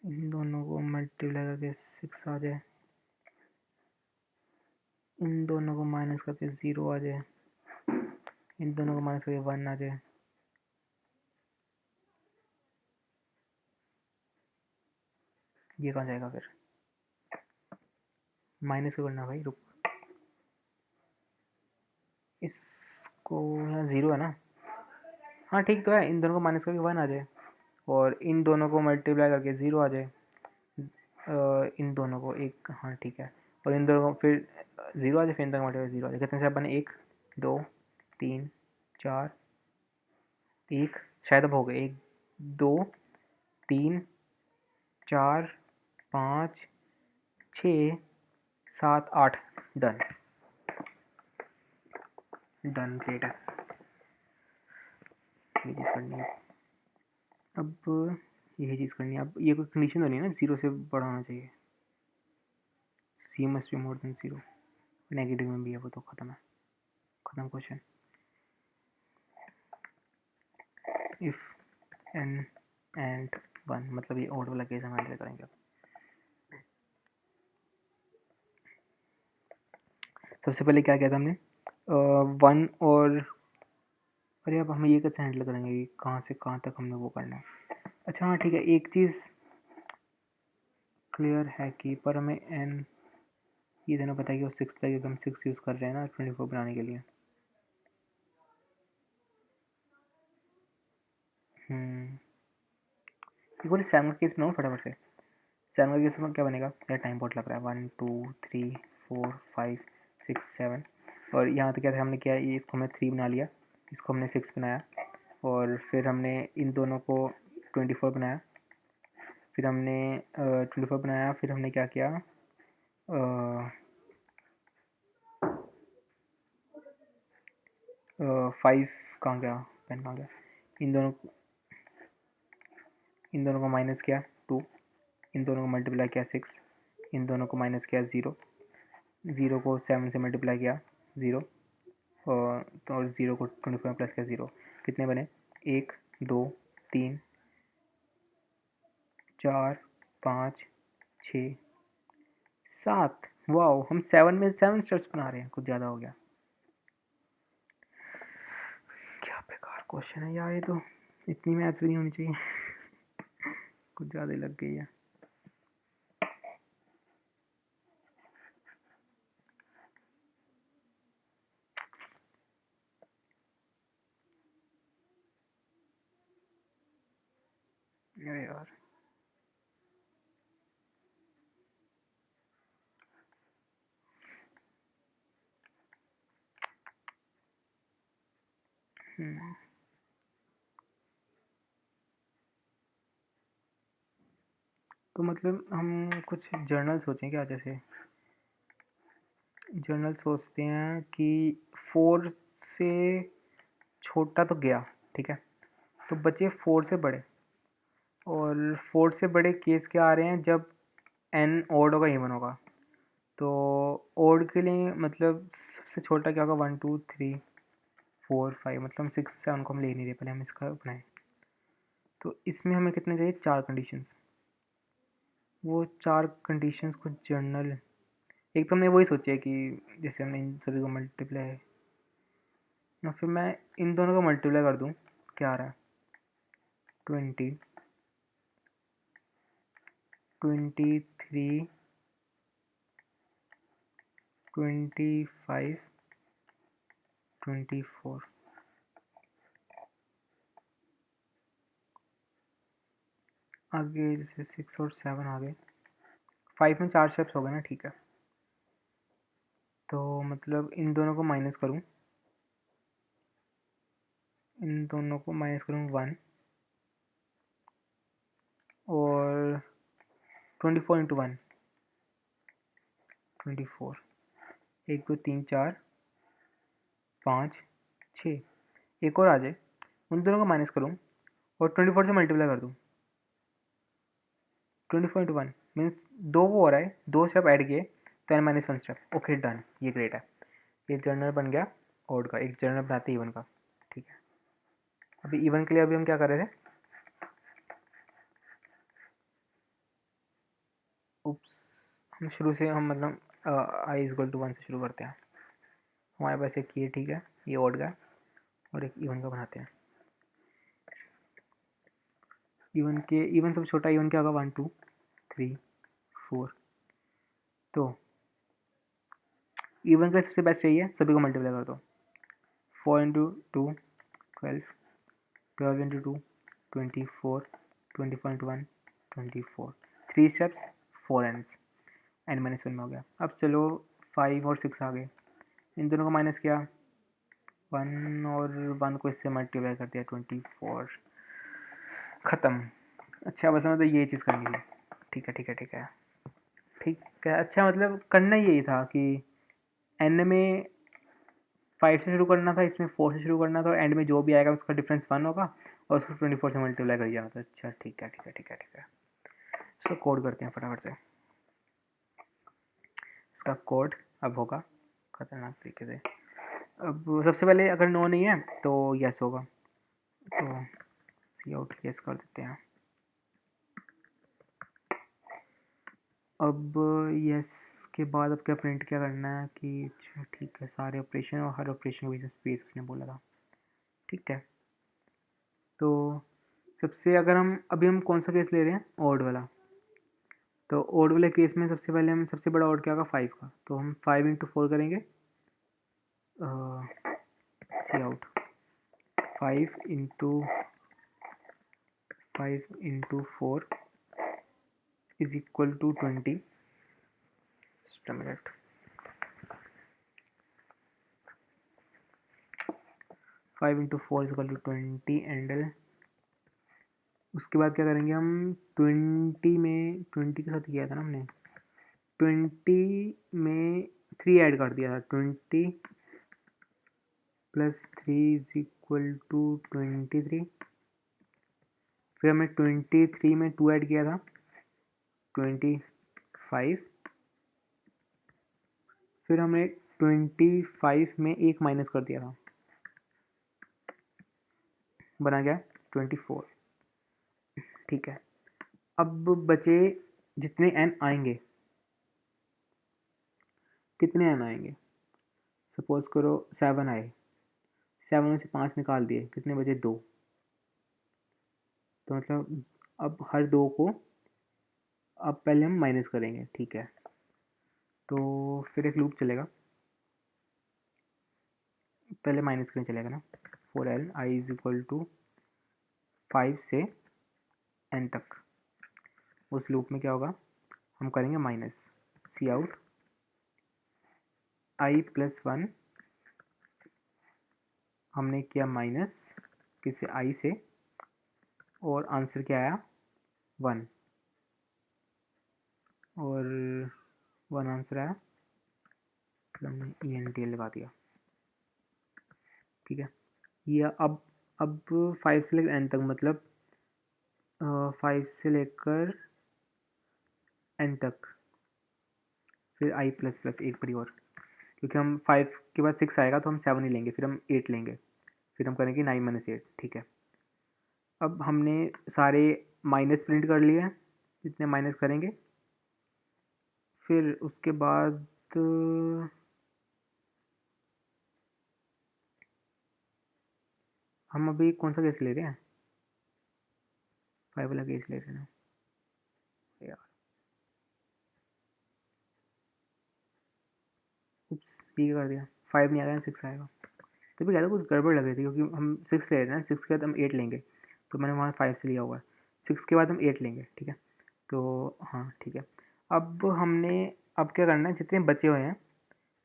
इन दोनों को मल्टीप्लाई करके 6 आ जाए, इन दोनों को माइनस करके 0 आ जाए, इन दोनों को माइनस करके 1 आ जाए। ये कहाँ जाएगा फिर, माइनस क्यों करना भाई, रुक, इसको यहाँ 0 है ना, हाँ ठीक तो है, इन दोनों को माइनस करके 1 आ जाए, और इन दोनों को मल्टीप्लाई करके 0 आ जाए, इन दोनों को एक, हाँ ठीक है, और इन दोनों को फिर 0 आ जाए, फिर इन दोनों को मल्टीप्लाई 0 आ जाए। कितने से बने, 1 2 3 4, 1 शायद अब हो गए, 1 2 3 4 5 6 7 8, डन डन, ग्रेट है। ये चीज़ करनी है अब, यही चीज़ करनी है अब। ये कोई कंडीशन तो नहीं है ना 0 से बड़ा होना चाहिए, C must be more than 0, negative में भी है वो तो खत्म है, खत्म क्वेश्चन। इफ n एंड 1, मतलब ये ओड वाला केस हम हैंडल करेंगे अब। सबसे पहले क्या किया था हमने, 1 और, अरे अब हम ये कैसे हैंडल करेंगे, ये कहाँ से कहाँ तक हमने वो करना है। अच्छा हाँ ठीक है, एक चीज़ क्लियर है कि पर हमें n ये देना पता है कि वो 6 लगेगा, हम 6 यूज़ कर रहे हैं ना 24 बनाने के लिए। एक बार 7 का केस बनाओ फटाफट से, 7 का केस में क्या बनेगा, यार टाइम बहुत लग रहा है, 1 2 3 4 5 6 7, और यहाँ तो क्या था हमने, क्या ये इसको हमने 3 बना लिया, इसको हमने 6 बनाया, और फिर हमने इन दोनों को 24 बनाया, फिर हमने 24 बनाया, फिर हमने क्या किया, 5 कहाँ गया, पेन कहाँ गया, इन दोनों को माइनस किया 2, इन दोनों को मल्टीप्लाई किया 6, इन दोनों को माइनस किया 0, 0 को 7 से मल्टीप्लाई किया 0, और 0 को 24 में प्लस किया 0, कितने बने, 1 2 3 4 5 6 7, वाओ हम 7 में 7 स्टेप्स बना रहे हैं, कुछ ज़्यादा हो गया, क्या बेकार क्वेश्चन है यार, ये तो इतनी मैथ्स भी नहीं होनी चाहिए, कुछ ज़्यादा ही लग गई है। अरे यार तो मतलब हम कुछ जर्नल सोचें क्या, जैसे जर्नल सोचते हैं कि 4 से छोटा तो गया, ठीक है, तो बचे 4 से बड़े, और 4 से बड़े केस क्या आ रहे हैं, जब n ओड होगा इवन होगा, तो ओड के लिए मतलब सबसे छोटा क्या होगा, 1 2 3 4 5, मतलब हम 6 7 को हम ले नहीं रहे, पहले हम इसका बनाएं, तो इसमें हमें कितने चाहिए, 4 कंडीशंस, वो 4 कंडीशंस को जर्नल, एक तो हमने वही सोचा है कि जैसे हमने इन सभी को मल्टीप्लाई, या फिर मैं इन दोनों को मल्टीप्लाई कर दूं, क्या आ रहा है 20, 23, 25, 24। आगे जैसे 6 और 7 आ गए, 5 में 4 स्टेप्स हो गए ना, ठीक है। तो मतलब इन दोनों को माइनस करूँ, इन दोनों को माइनस करूँ 1 और 24 इंटू 1 24, 1 2 3 4 5 6, एक और आ जाए, उन दोनों को माइनस करूँ और 24 से मल्टीप्लाई कर दूँ। 24 इंटू 1 मीन्स 2 वो हो रहा है, 2 स्टेप ऐड किए तो n minus 1 step. Okay done, ये ग्रेट है। ये जर्नल बन गया ऑड का, एक जर्नल बनाते हैं इवन का, ठीक है। अभी इवन के लिए अभी हम क्या कर रहे थे, उप्स, हम शुरू से हम मतलब आई इज इक्वल टू 1 से शुरू करते हैं। हमारे पास एक ये, ठीक है, ये ऑड का और एक इवन का बनाते हैं। इवन सबसे छोटा इवन क्या होगा 1 2 3 4। तो इवन का सबसे बेस्ट यही है, सभी को मल्टीप्लाई कर दो। 4 into 2 12, 12 into 2 24, 24 into 1 24, 3 steps 4 ends, n minus 1 में हो गया। अब चलो 5 और 6 आ गए, इन दोनों को माइनस किया, 1 और 1 को इससे मल्टीप्लाई कर दिया 24, ख़त्म। अच्छा बस मतलब ये चीज़ करनी थी, ठीक है ठीक है ठीक है ठीक है। अच्छा मतलब करना यही था कि n में 5 से शुरू करना था, इसमें 4 से शुरू करना था, और एंड में जो भी आएगा उसका डिफरेंस 1 होगा और उसको 24 से मल्टीप्लाई कर जाना था। अच्छा ठीक है ठीक है ठीक है ठीक है, इसका कोड करते हैं फटाफट से। इसका कोड अब होगा खतरनाक तरीके से। अब सबसे पहले अगर नो नहीं है तो यस होगा, तो सी आउट यस कर देते हैं। अब यस के बाद अब क्या प्रिंट क्या करना है कि ठीक है, सारे ऑपरेशन और हर ऑपरेशन के बीच स्पेस उसने बोला था, ठीक है। तो सबसे अगर हम अभी हम कौन सा केस ले रहे हैं, ऑड वाला। तो ऑड वाले केस में सबसे पहले हम सबसे बड़ा ऑड क्या होगा 5 का, तो हम 5 इंटू 4 करेंगे, cout 5 into 4 is equal to 20। Just a minute, 5 into 4 is equal to 20 and उसके बाद क्या करेंगे हम 20 में 20 के साथ किया था ना हमने, 20 में 3 ऐड कर दिया था, 20 प्लस 3 इज इक्वल टू 23। फिर हमने 23 में 2 ऐड किया था 25। फिर हमने 25 में एक माइनस कर दिया था, बना गया 24, ठीक है। अब बचे जितने n आएंगे, कितने n आएंगे, सपोज करो 7 आए, 7 में से 5 निकाल दिए, कितने बचे 2। तो मतलब अब हर 2 को अब पहले हम माइनस करेंगे, ठीक है। तो फिर एक लूप चलेगा, पहले माइनस करने चलेगा ना, 4l i is equal to 5 से n तक। उस लूप में क्या होगा, हम करेंगे minus, cout i plus 1, हमने किया माइनस किससे, i से, और आंसर क्या आया 1, और 1 आंसर आया, फिर हमने ENTL लगा दिया, ठीक है। ये अब 5 से लेकर n तक, मतलब 5 से लेकर n तक, फिर i प्लस प्लस एक बड़ी और, क्योंकि हम 5 के बाद 6 आएगा तो हम 7 ही लेंगे, फिर हम 8 लेंगे, फिर हम करेंगे 9 माइनस 8, ठीक है। अब हमने सारे माइनस प्रिंट कर लिए हैं, जितने माइनस करेंगे, फिर उसके बाद हम अभी कौन सा केस ले रहे हैं? 5 वाला केस ले रहे हैं ना यार। उप्स, ये कर दिया। 5 नहीं आ रहा, 6 आएगा। तभी कह रहा कुछ गड़बड़ लग रही थी, क्योंकि हम 6 ले रहे हैं, 6 के बाद हम 8 लेंगे, तो मैंने वहाँ 5 से लिया हुआ है। 6 के बाद हम 8 लेंगे, ठीक है। तो हाँ ठीक है। अब हमने अब क्या करना है, जितने बचे हुए हैं,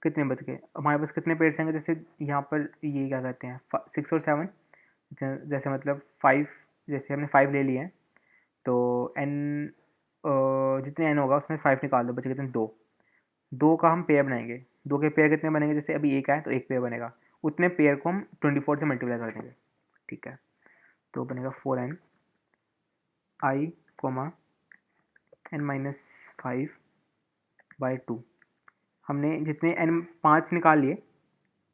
कितने बच गए हमारे पास, कितने पेयर्स आएंगे, जैसे यहाँ पर ये क्या कहते हैं 6 और 7, जैसे मतलब 5, जैसे हमने 5 ले लिए हैं, तो एन जितने एन होगा उसमें 5 निकाल दो, बचे कितने, 2। 2 का हम पेयर बनाएंगे। 2 के पेयर कितने बनेंगे, जैसे अभी एक आए तो एक पेयर बनेगा, उतने पेयर को हम 24 से मल्टीप्लाई कर देंगे, ठीक है। तो बनेगा 4n आई कोमा n-5/2। हमने जितने n 5 निकाल लिए,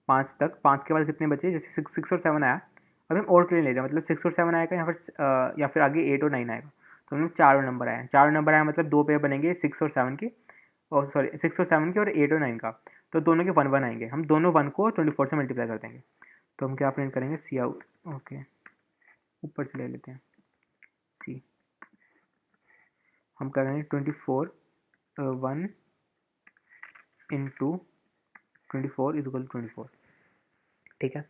5 तक, 5 के बाद कितने बचे, जैसे 6 और 7 आया, अभी हम और क्लियर ले रहे हैं, मतलब 6 और 7 आएगा, या फिर आगे 8 और 9 आएगा, तो हम चारों नंबर आए, चारों नंबर आया मतलब 2 पेयर बनेंगे 6 और 7 के, और सॉरी 6 और 7 के और 8 और 9 का, तो दोनों के 1 1 आएंगे, हम दोनों 1 को 24 से मल्टीप्लाई कर देंगे। तो हम क्या प्रिंट करेंगे, सी आउट, ओके, ऊपर से ले लेते हैं सी, हम करेंगे 24 1 इंटू 24 इज इक्वल 24, ठीक है,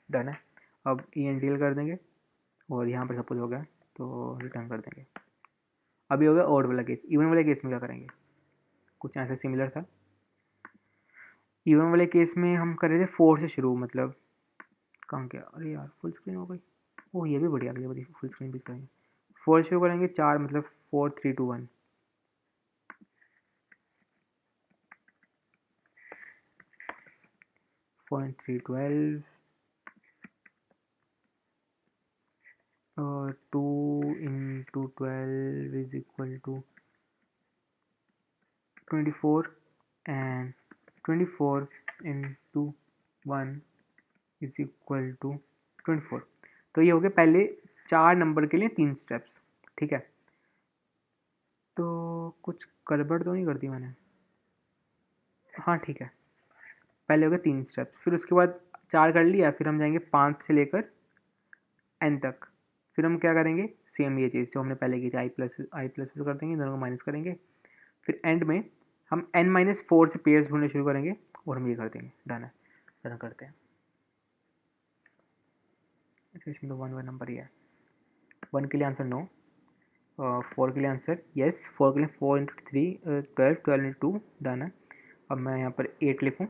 डन है। अब ई एन डील कर देंगे, और यहाँ पर सपोज हो गया तो रिटर्न कर देंगे। अभी हो गया ऑड वाला केस। इवन वाले केस में क्या करेंगे, कुछ ऐसा सिमिलर था। इवन वाले केस में हम कर रहे थे 4 से शुरू, मतलब कहाँ गया, अरे यार फुल स्क्रीन हो गई। ओह ये भी बढ़िया, अगली बार फुल स्क्रीन भी करेंगे। 4 शुरू करेंगे, 4 मतलब 4 3 2 1, 0.312 2 into 12 is equal to 24, and 24 into 1 is equal to 24। तो ये हो गए पहले 4 नंबर के लिए 3 स्टेप्स, ठीक है। तो कुछ गड़बड़ तो नहीं कर दी मैंने, हाँ ठीक है। पहले हो गए 3 स्टेप्स, फिर उसके बाद 4 कर लिया, फिर हम जाएंगे 5 से लेकर n तक, फिर हम क्या करेंगे, सेम ये चीज़ जो हमने पहले की थी, आई प्लस कर देंगे, दोनों को माइनस करेंगे, फिर एंड में हम n-4 से पेयर्स ढूंढने शुरू करेंगे, और हम ये कर देंगे, डन है। डन करते हैं। अच्छा इसमें तो 1 नंबर ही है। 1 के लिए आंसर नो, 4 के लिए आंसर यस, 4 के लिए 4 इंटू 3 12, 12 इंटू 2, डन है। अब मैं यहाँ पर 8 लिखूँ,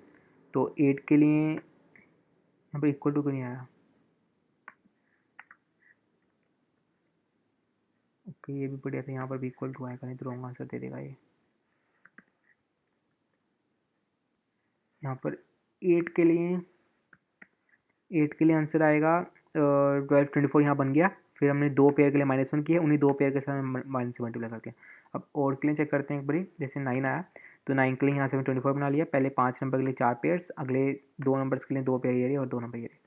तो 8 के लिए यहाँ पर इक्वल टू क्यों नहीं आया, ओके ये भी बढ़िया था, यहाँ पर भी इक्वल टू आएगा, नहीं तो रॉन्ग आंसर दे देगा ये। यहाँ पर 8 के लिए 8 के लिए आंसर आएगा 12 24, यहाँ बन गया। फिर हमने 2 पेयर के लिए -1 किया, उन्हीं 2 पेयर के साथ माइनस से मल्टीप्लाई करके। अब और के लिए चेक करते हैं एक बारी, जैसे 9 आया, तो 9 के लिए यहाँ से 24 बना लिया, पहले 5 नंबर के लिए 4 पेयर्स, अगले 2 नंबर्स के लिए 2 पेयर ये रही और 2 नंबर ये रही।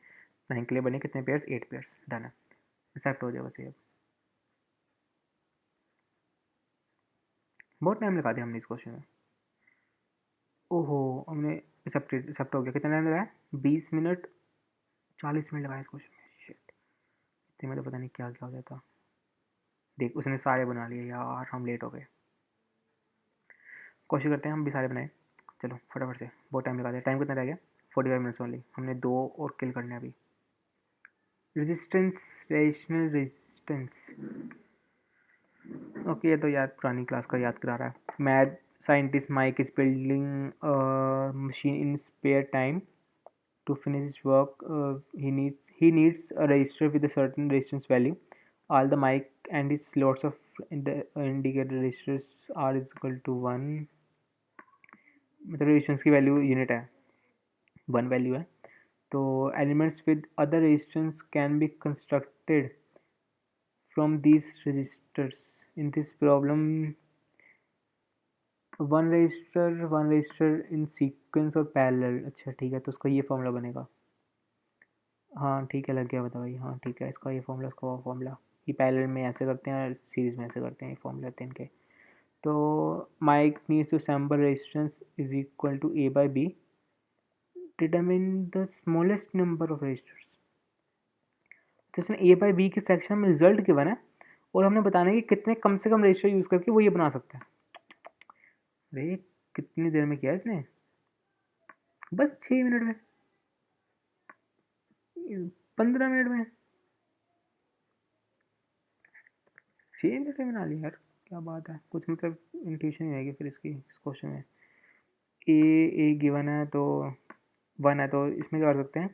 9 के लिए बने कितने पेयर्स, 8 पेयर्स, डन है, एक्सेप्ट हो जाएगा बस ये। बहुत टाइम लगा दिया हमने इस क्वेश्चन में, ओहो हमने एक्सेप्ट हो गया। कितना टाइम लगाया, 20 मिनट 40 मिनट लगाया इस क्वेश्चन में, शिट, इतने में तो पता नहीं क्या क्या हो गया था। देख उसने सारे बना लिए यार, हम लेट हो गए। कोशिश करते हैं हम भी सारे बनाए, चलो फटाफट से, बहुत टाइम लगा दिया। टाइम कितना रह गया, 45 मिनट्स ओनली, हमने 2 और किल करने हैं अभी। रेजिस्टेंस, रेशनल रेजिस्टेंस, ओके ये तो यार पुरानी क्लास का याद करा रहा है। Math scientist Mike is building machine in spare time to finish his work. He needs a register with a certain resistance value. All the mic and his slots of indicator registers are is equal to 1, मतलब रेजिस्टेंस की वैल्यू यूनिट है, 1 वैल्यू है। तो elements with other resistance can be constructed from these registers in this problem। One register in sequence और पैरेलल, अच्छा ठीक है, तो उसका ये फॉर्मूला बनेगा। हाँ ठीक है, लग गया बता भाई, हाँ ठीक है, इसका ये फॉर्मूला, इसका वो फॉर्मूला, ये पैरेलल में ऐसे करते हैं, सीरीज में ऐसे करते हैं, ये फॉर्मूला होते हैं इनके। तो Mike needs to sample resistance is equal to a by b, determine the smallest number of registers. तो इसमें ए बाई बी के फ्रैक्शन में रिजल्ट गिवन है और हमने बताना है कि कितने कम से कम रेशियो यूज़ करके वो ये बना सकता है। अरे कितनी देर में किया इसने, बस 6 मिनट में, 15 मिनट में, 6 मिनट में बना लिया यार, क्या बात है। कुछ मतलब इंट्यूशन ही आएगी फिर इसकी इस क्वेश्चन में। ए गिवन है तो 1 है, तो इसमें क्या कर सकते हैं,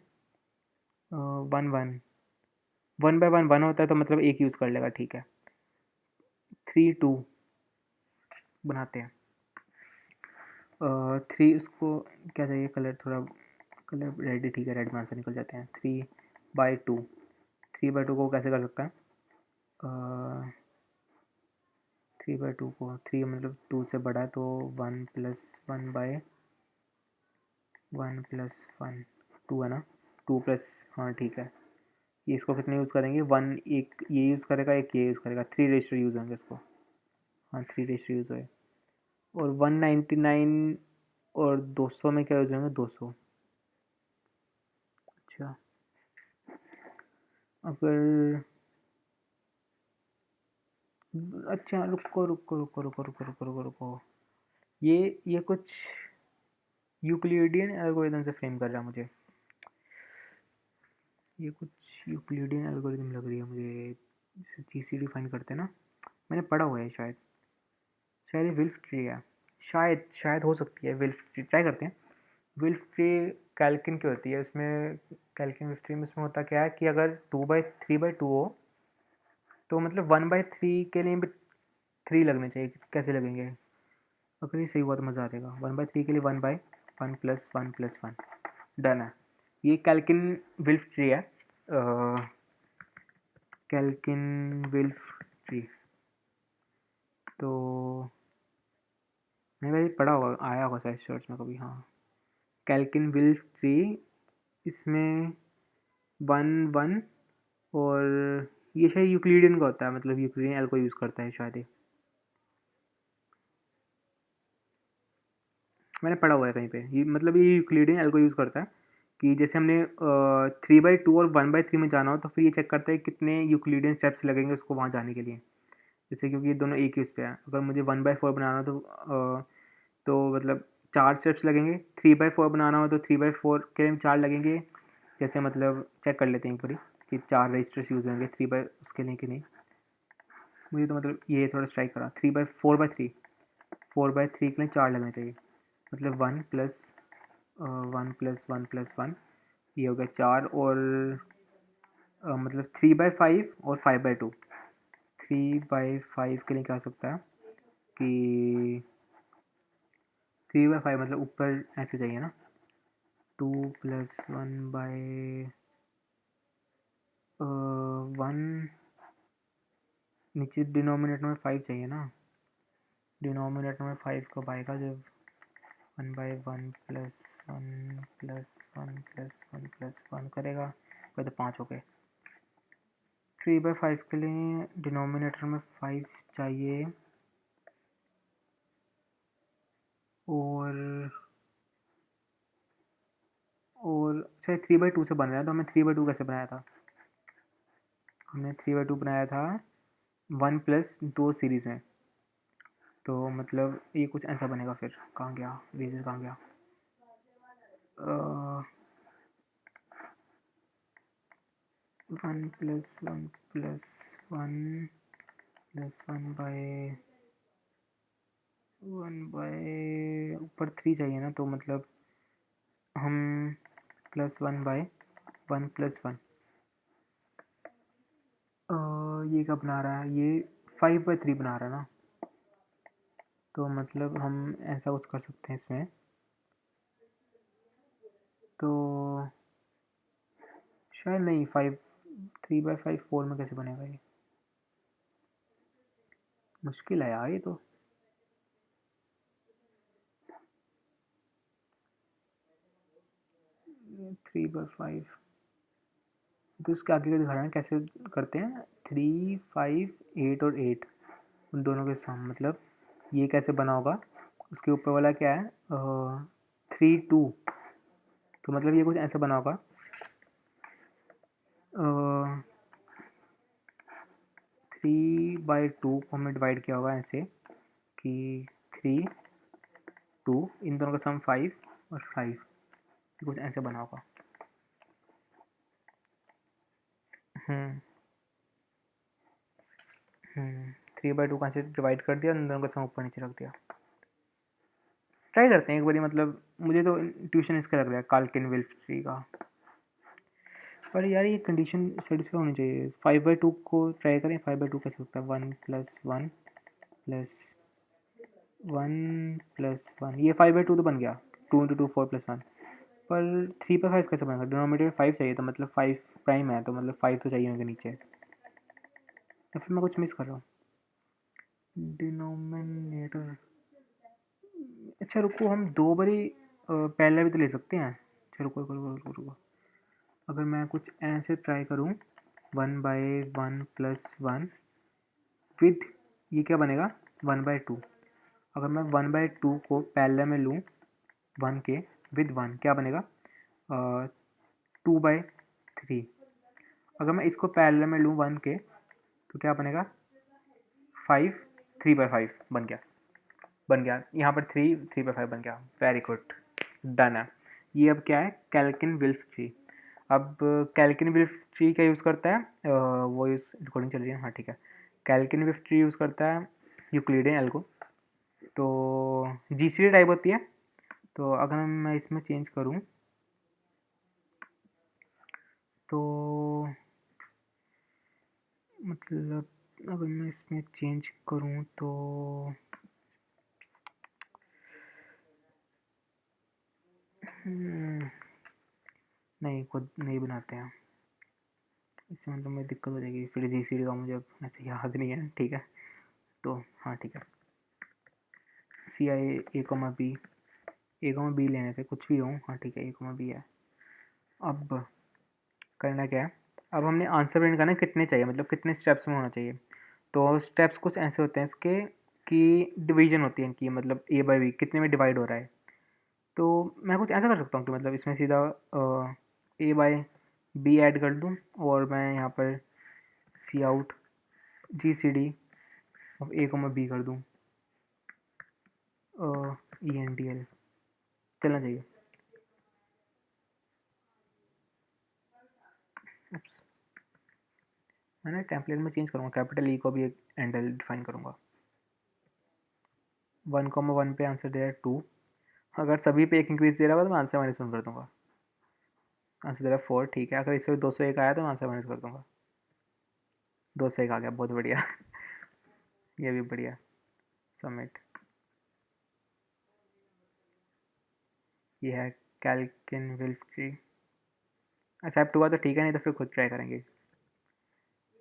1 1 1/1 1 होता है, तो मतलब एक यूज़ कर लेगा, ठीक है। 3 2 बनाते हैं। 3 उसको क्या चाहिए, कलर थोड़ा, कलर रेड ही ठीक है, रेड में आंसर निकल जाते हैं। 3/2, 3/2 को कैसे कर सकता है, 3/2 को, 3 मतलब 2 से बड़ा है, तो 1+1/1+1 2 है ना, 2+, हाँ ठीक है। ये इसको कितने यूज़ करेंगे, 1 एक ये यूज़ करेगा, एक ये यूज़ करेगा, 3 रेशियो यूज़ होंगे इसको, हाँ 3 रेशियो यूज़ हुए। और 199 और 200 में क्या यूज़ होंगे, 200। अच्छा अगर, अच्छा रुको रुको रुको रुको रुको रुको रुको रुको, ये कुछ यूक्लिडियन एल्गोरिथम से फ्रेम कर रहा है मुझे, ये कुछ यूक्लिडियन एल्गोरिथम लग रही है मुझे, जिसे जीसीडी फाइंड करते हैं ना, मैंने पढ़ा हुआ है शायद, शायद ये विल्फ ट्री है, शायद हो सकती है विल्फ ट्री, ट्राई करते हैं। विल्फ ट्री कैल्किन की होती है, इसमें कैल्किन विल्फ ट्री में इसमें होता क्या है कि अगर 2/3/2 हो, तो मतलब 1/3 के लिए भी 3 लगने चाहिए, कैसे लगेंगे, अगर ये सही हुआ तो मज़ा आ जाएगा। 1/3 के लिए 1/1+1+1 डन है। ये कैल्किन विल्फ ट्री है, कैल्किन विल्फ ट्री, तो मैंने वैसे पढ़ा होगा, आया होगा शायद शॉर्ट्स में कभी, हाँ। कैल्किन विल्फ ट्री, इसमें 1 1 और ये शायद यूक्लिडियन का होता है, मतलब यूक्लिडियन एल को यूज़ करता है शायद, ये मैंने पढ़ा हुआ है कहीं पे, ये मतलब ये यूक्लिडियन एल को यूज़ करता है कि जैसे हमने 3/2 और 1/3 में जाना हो, तो फिर ये चेक करता है कितने यूक्लिडियन स्टेप्स लगेंगे उसको वहाँ जाने के लिए। जैसे क्योंकि ये दोनों एक ही उस पे है, अगर मुझे 1/4 बनाना हो तो मतलब 4 स्टेप्स लगेंगे, 3/4 बनाना हो तो 3/4 के लिए 4 लगेंगे। जैसे मतलब चेक कर लेते हैं एक बारी कि 4 रजिस्टर्स यूज़ होंगे 3 बाई उसके लिए कि नहीं। मुझे तो मतलब ये थोड़ा स्ट्राइक करा, 4/3 4/3 के लिए 4 लगने चाहिए, मतलब 1+1+1+1, ये हो गया 4, और मतलब 3/5 और 5/2, 3/5 के लिए क्या हो सकता है कि 3/5 मतलब ऊपर ऐसे चाहिए ना, 2+1/1, नीचे डिनोमिनेटर में 5 चाहिए ना, डिनोमिनेटर में 5 कब आएगा, जब 1/1+1+1+1+1 करेगा, फिर तो 5 हो गए। 3/5 के लिए डिनोमिनेटर में 5 चाहिए, और शायद 3/2 से बन रहा है, तो हमने 3/2 कैसे बनाया था, हमने 3/2 बनाया था 1+2 सीरीज़ में, तो मतलब ये कुछ ऐसा बनेगा, फिर कहाँ गया रीजन, कहाँ गया, 1+1+1 ऊपर 3 चाहिए ना, तो मतलब हम +1/1+1, ये क्या बना रहा है, ये 5/3 बना रहा है ना, तो मतलब हम ऐसा कुछ कर सकते हैं इसमें, तो शायद नहीं, 3/5 4 में कैसे बनेगा, ये मुश्किल है यार ये तो। 3/5, तो इसके आगे का दिखा रहा है कैसे करते हैं, 3 5 8 और 8, उन दोनों के सम, मतलब ये कैसे बना होगा, उसके ऊपर वाला क्या है, 3 2, तो मतलब ये कुछ ऐसे बना होगा, 3/2 को हमने डिवाइड किया होगा ऐसे कि 3 2, इन दोनों का सम 5 और 5, कुछ ऐसे बना होगा। 3/2 का ऐसे डिवाइड कर दिया, इन दोनों का सम ऊपर नीचे रख दिया। ट्राई करते हैं एक बारी, मतलब मुझे तो ट्यूशन इसका लग रहा है काल्किन विल्फ ट्री का। पर यार ये कंडीशन सेटिस्फाई होनी चाहिए। 5/2 को ट्राई करें। 5/2 कैसे होता है? 1 + 1 + 1 + 1, ये 5/2 तो बन गया। 2 × 2 4 + 1। पर 3/5 कैसे बनेगा? डिनोमिनेटर में 5 चाहिए, तो मतलब 5 प्राइम है, तो मतलब 5 तो चाहिए होंगे नीचे, या फिर मैं कुछ मिस कर रहा हूँ? डिनोमिनेटर, अच्छा रुको, हम दो बारी पहले भी तो ले सकते हैं। अच्छा रुको रुको रुको रुको रुको, अगर मैं कुछ ऐसे ट्राई करूँ 1/1 + 1 विद, ये क्या बनेगा? 1/2। अगर मैं 1/2 को पहले में लूँ 1 के विद 1, क्या बनेगा? 2/3। अगर मैं इसको पैरेलल में लूँ 1 के, तो क्या बनेगा? 5 3/5 बन गया यहाँ पर 3/5 बन गया। वेरी गुड, डन है। ये अब क्या है? कैल्किन विल्फ ट्री। अब कैल्किन विल्फ ट्री क्या यूज़ करता है? वो यूज़ रिकॉर्डिंग चल रही है, हाँ ठीक है। कैल्किन विल्फ ट्री यूज़ करता है यूक्लिडियन एल्गो, तो जीसीडी टाइप होती है। तो अगर मैं इसमें चेंज करूँ तो मतलब, अगर मैं इसमें चेंज करूँ तो नहीं, खुद नहीं बनाते हैं इसमें, मतलब मेरी दिक्कत हो जाएगी फिर। जीसीडी का मुझे अब ऐसे याद नहीं है, ठीक है। तो हाँ ठीक है, CI A, B लेने थे, कुछ भी हो, हाँ ठीक है, A, B है। अब करना क्या है? अब हमने आंसर प्रिंट करना है, कितने चाहिए, मतलब कितने स्टेप्स में होना चाहिए। तो स्टेप्स कुछ ऐसे होते हैं इसके कि डिवीजन होती है इनकी, मतलब A/B कितने में डिवाइड हो रहा है। तो मैं कुछ ऐसा कर सकता हूँ कि मतलब इसमें सीधा A/B ऐड कर दूँ, और मैं यहाँ पर सी आउट GCD अब A, B कर दूँ, ENDL चलना चाहिए। Oops, मैं टेम्पलेट में चेंज करूँगा, कैपिटल E को भी एक एंडल डिफाइन करूँगा। 1,1 पे आंसर दे रहा है 2, अगर सभी पे एक इंक्रीज दे रहा होगा तो मैं आंसर -1 कर दूँगा। आंसर दे रहा है 4, ठीक है। अगर इसमें 201 आया तो मैं आंसर माइनस कर दूँगा। 201 आ गया, बहुत बढ़िया। ये भी बढ़िया। सबमिट। ये है कैल्किन विल्फ ट्री। एक्सेप्ट हुआ तो ठीक है, नहीं तो फिर खुद ट्राई करेंगे।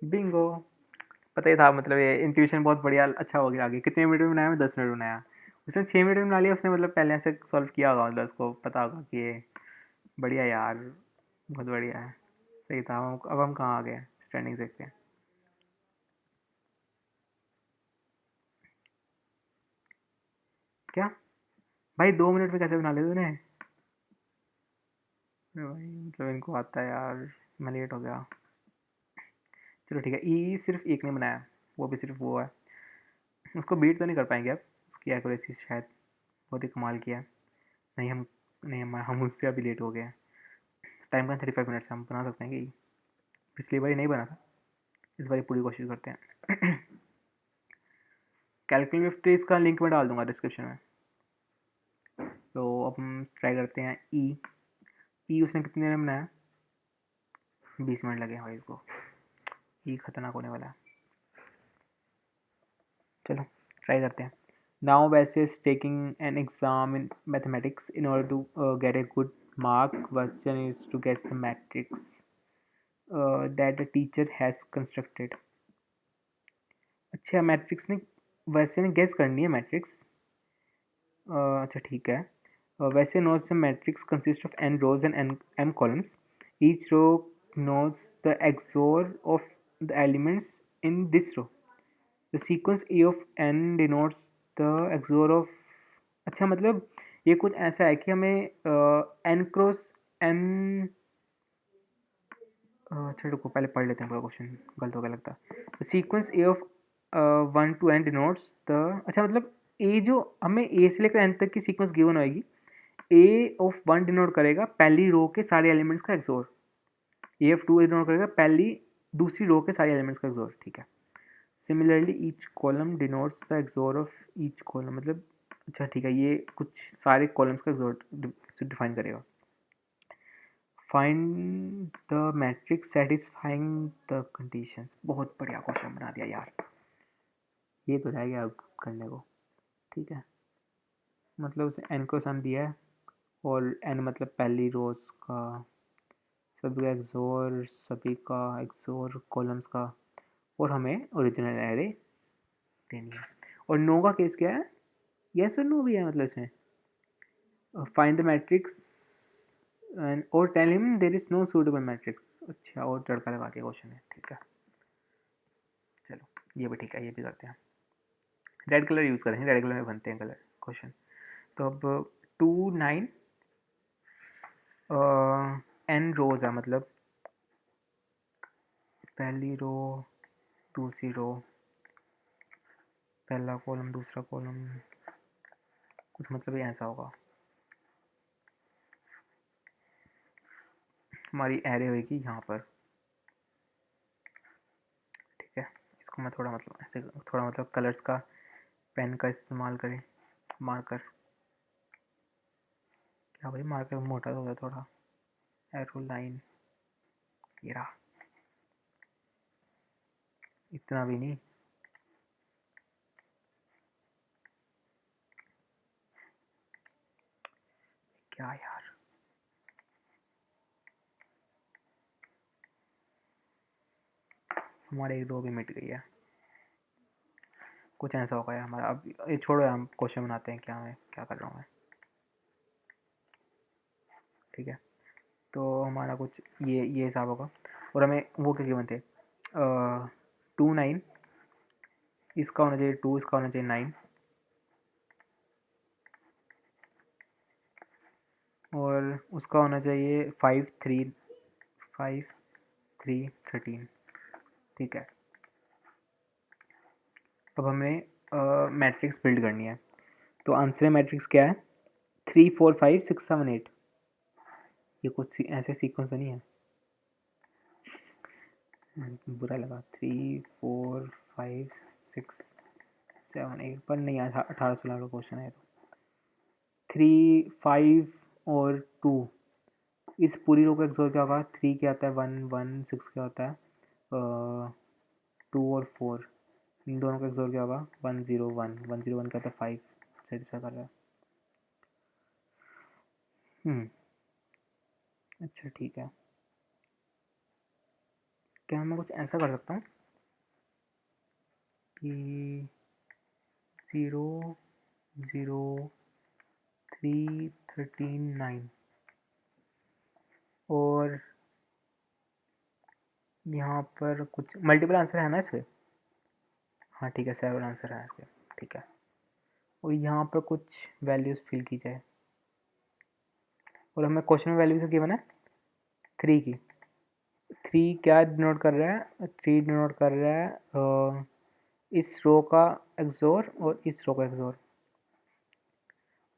बिंगो, पता ही था, मतलब ये इंट्यूशन बहुत बढ़िया, अच्छा हो गया। आगे कितने मिनट में बनाया? मैं 10 मिनट में बनाया, उसने 6 मिनट में बना लिया। उसने मतलब पहले से सॉल्व किया होगा, मतलब उसको पता होगा कि ये बढ़िया यार, बहुत बढ़िया है। सही था। अब हम कहाँ आ गए? स्टैंडिंग देखते हैं। क्या भाई, 2 मिनट में कैसे बना लिया तूने? अरे भाई, मतलब इनको आता है यार, मैं लेट हो गया। चलो ठीक है। ई सिर्फ एक ने बनाया, वो भी सिर्फ वो है, उसको बीट तो नहीं कर पाएंगे अब। उसकी एक्यूरेसी शायद बहुत ही कमाल की है। नहीं हम नहीं हम उससे अभी लेट हो गए हैं। टाइम का 35 मिनट्स हम बना सकते हैं कि पिछली बारी नहीं बना था, इस बारी पूरी कोशिश करते हैं। कैलकुलेटर का लिंक मैं डाल दूंगा डिस्क्रिप्शन में। तो अब हम ट्राई करते हैं ई उसने कितने देर में बनाया? 20 मिनट लगे भाई इसको। ई खतरनाक होने वाला है। चलो ट्राई करते हैं। Now Vasya is taking an exam in mathematics in order to get a good mark. Question is to guess the matrix that the teacher has constructed. अच्छा, मैट्रिक्स ने वैसे ने गेस करनी है मैट्रिक्स। अच्छा ठीक है। वैसे knows the matrix consists of n rows and m columns. Each row knows the XOR of the elements in this row. The sequence A of n denotes the XOR of, अच्छा मतलब ये कुछ ऐसा है कि हमें n क्रॉस n अच्छा रुको पहले पढ़ लेते हैं पूरा क्वेश्चन, गलत हो गया लगता है। Sequence A of 1 to n denotes the, अच्छा मतलब ए जो हमें ए से लेकर एन तक की सीक्वेंस गिवन होएगी, ए ऑफ 1 डिनोट करेगा पहली रो के सारे एलिमेंट्स का एक्सोर, ए ऑफ 2 डिनोट करेगा पहली दूसरी रो के सारे एलिमेंट्स का एक्सोर, ठीक है। Similarly each column denotes the XOR of each column, मतलब अच्छा ठीक है, ये कुछ सारे कॉलम्स का एक्सोर डिफाइन करेगा। Find the matrix satisfying the conditions, बहुत बढ़िया क्वेश्चन बना दिया यार, ये तो रह गया अब करने को, ठीक है। मतलब उसे एन को सम दिया है और एन मतलब पहली रोज का सभी का एक्सोर, सभी का एक्सोर कॉलम्स का, और हमें ओरिजिनल एरे देनी है। और नो का केस क्या है, यस और नो भी है, मतलब इसमें फाइंड द मैट्रिक्स एंड और tell him there is no suitable matrix. अच्छा और तड़का लगा दिया क्वेश्चन है, ठीक है चलो ये भी ठीक है, ये भी करते हैं। रेड कलर यूज़ करेंगे, रेड कलर में बनते हैं कलर क्वेश्चन। तो अब 2 9 एन रोज है, मतलब पहली रो दूसरी रो पहला कॉलम दूसरा कॉलम, कुछ मतलब ये ऐसा होगा, हमारी एरे होगी यहाँ पर, ठीक है। इसको मैं थोड़ा मतलब ऐसे थोड़ा मतलब कलर्स का पेन का इस्तेमाल करें, मार्कर, क्या भाई मार्कर मोटा तो होता है थोड़ा, एरो लाइन, ये रहा, इतना भी नहीं, क्या यार, हमारी एक रो भी मिट गई है, कुछ ऐसा होगा यार हमारा। अब ये छोड़ो, हम क्वेश्चन बनाते हैं, क्या मैं क्या कर रहा हूँ मैं, ठीक है। तो हमारा कुछ ये हिसाब होगा, और हमें वो क्या गिवन थे, 2 9, इसका होना चाहिए 2, इसका होना चाहिए 9, और उसका होना चाहिए 5 3 5 3 13, ठीक है। अब हमें मैट्रिक्स बिल्ड करनी है, तो आंसर मैट्रिक्स क्या है, 3 4 5 6 7 8, ये कुछ ऐसे सीक्वेंस तो नहीं है, बुरा लगा, 3 4 5 6 7 8 पर नहीं आया, 18 16 का क्वेश्चन है, तो 3 5 और 2, इस पूरी रो का एक्सोर क्या होगा, 3 क्या आता है 1 1, 6 क्या होता है 2 और 4, इन दोनों का एक्सोर क्या होगा 1 0 1, 1 0 1 क्या होता है 5, सेटिस्फाई कर रहा है। अच्छा ठीक है, क्या मैं कुछ ऐसा कर सकता हूँ कि 0 0 3 13 9, और यहाँ पर कुछ मल्टीपल आंसर है ना इसके, हाँ ठीक है 7 आंसर है इसके, ठीक है। और यहाँ पर कुछ वैल्यूज़ फिल की जाए, और हमें क्वेश्चन में वैल्यू से गिवन है 3 की, 3 क्या डिनोट कर रहा है, 3 डिनोट कर रहा है इस रो का एक्सोर और इस रो का एक्सोर,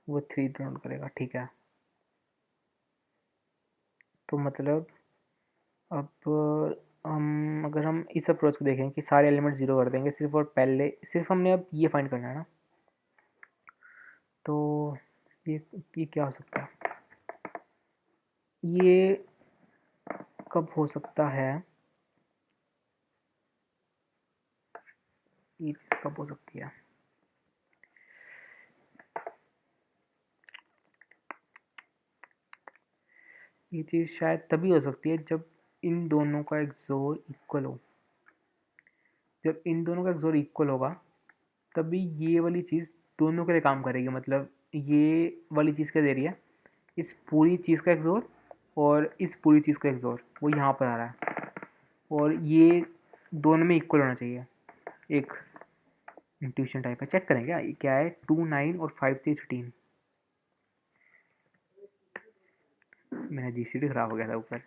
वो 3 डिनोट करेगा, ठीक है। तो मतलब अब हम अगर हम इस अप्रोच को देखें कि सारे एलिमेंट ज़ीरो कर देंगे सिर्फ, और पहले सिर्फ हमने अब ये फाइंड करना है ना, तो ये ये क्या हो सकता है, ये कब हो सकता है, ये चीज़ कब हो सकती है, ये चीज़ शायद तभी हो सकती है जब इन दोनों का एक्सोर इक्वल हो, जब इन दोनों का एक्सोर इक्वल होगा तभी ये वाली चीज़ दोनों के लिए काम करेगी। मतलब ये वाली चीज़ क्या दे रही है, इस पूरी चीज़ का एक्सोर और इस पूरी चीज़ का एक्सोर वो यहाँ पर आ रहा है, और ये दोनों में इक्वल होना चाहिए, एक इंट्यूशन टाइप है, चेक करेंगे ये क्या है, 2 9 और 5 3 13, मेरा जीसीडी खराब हो गया था ऊपर,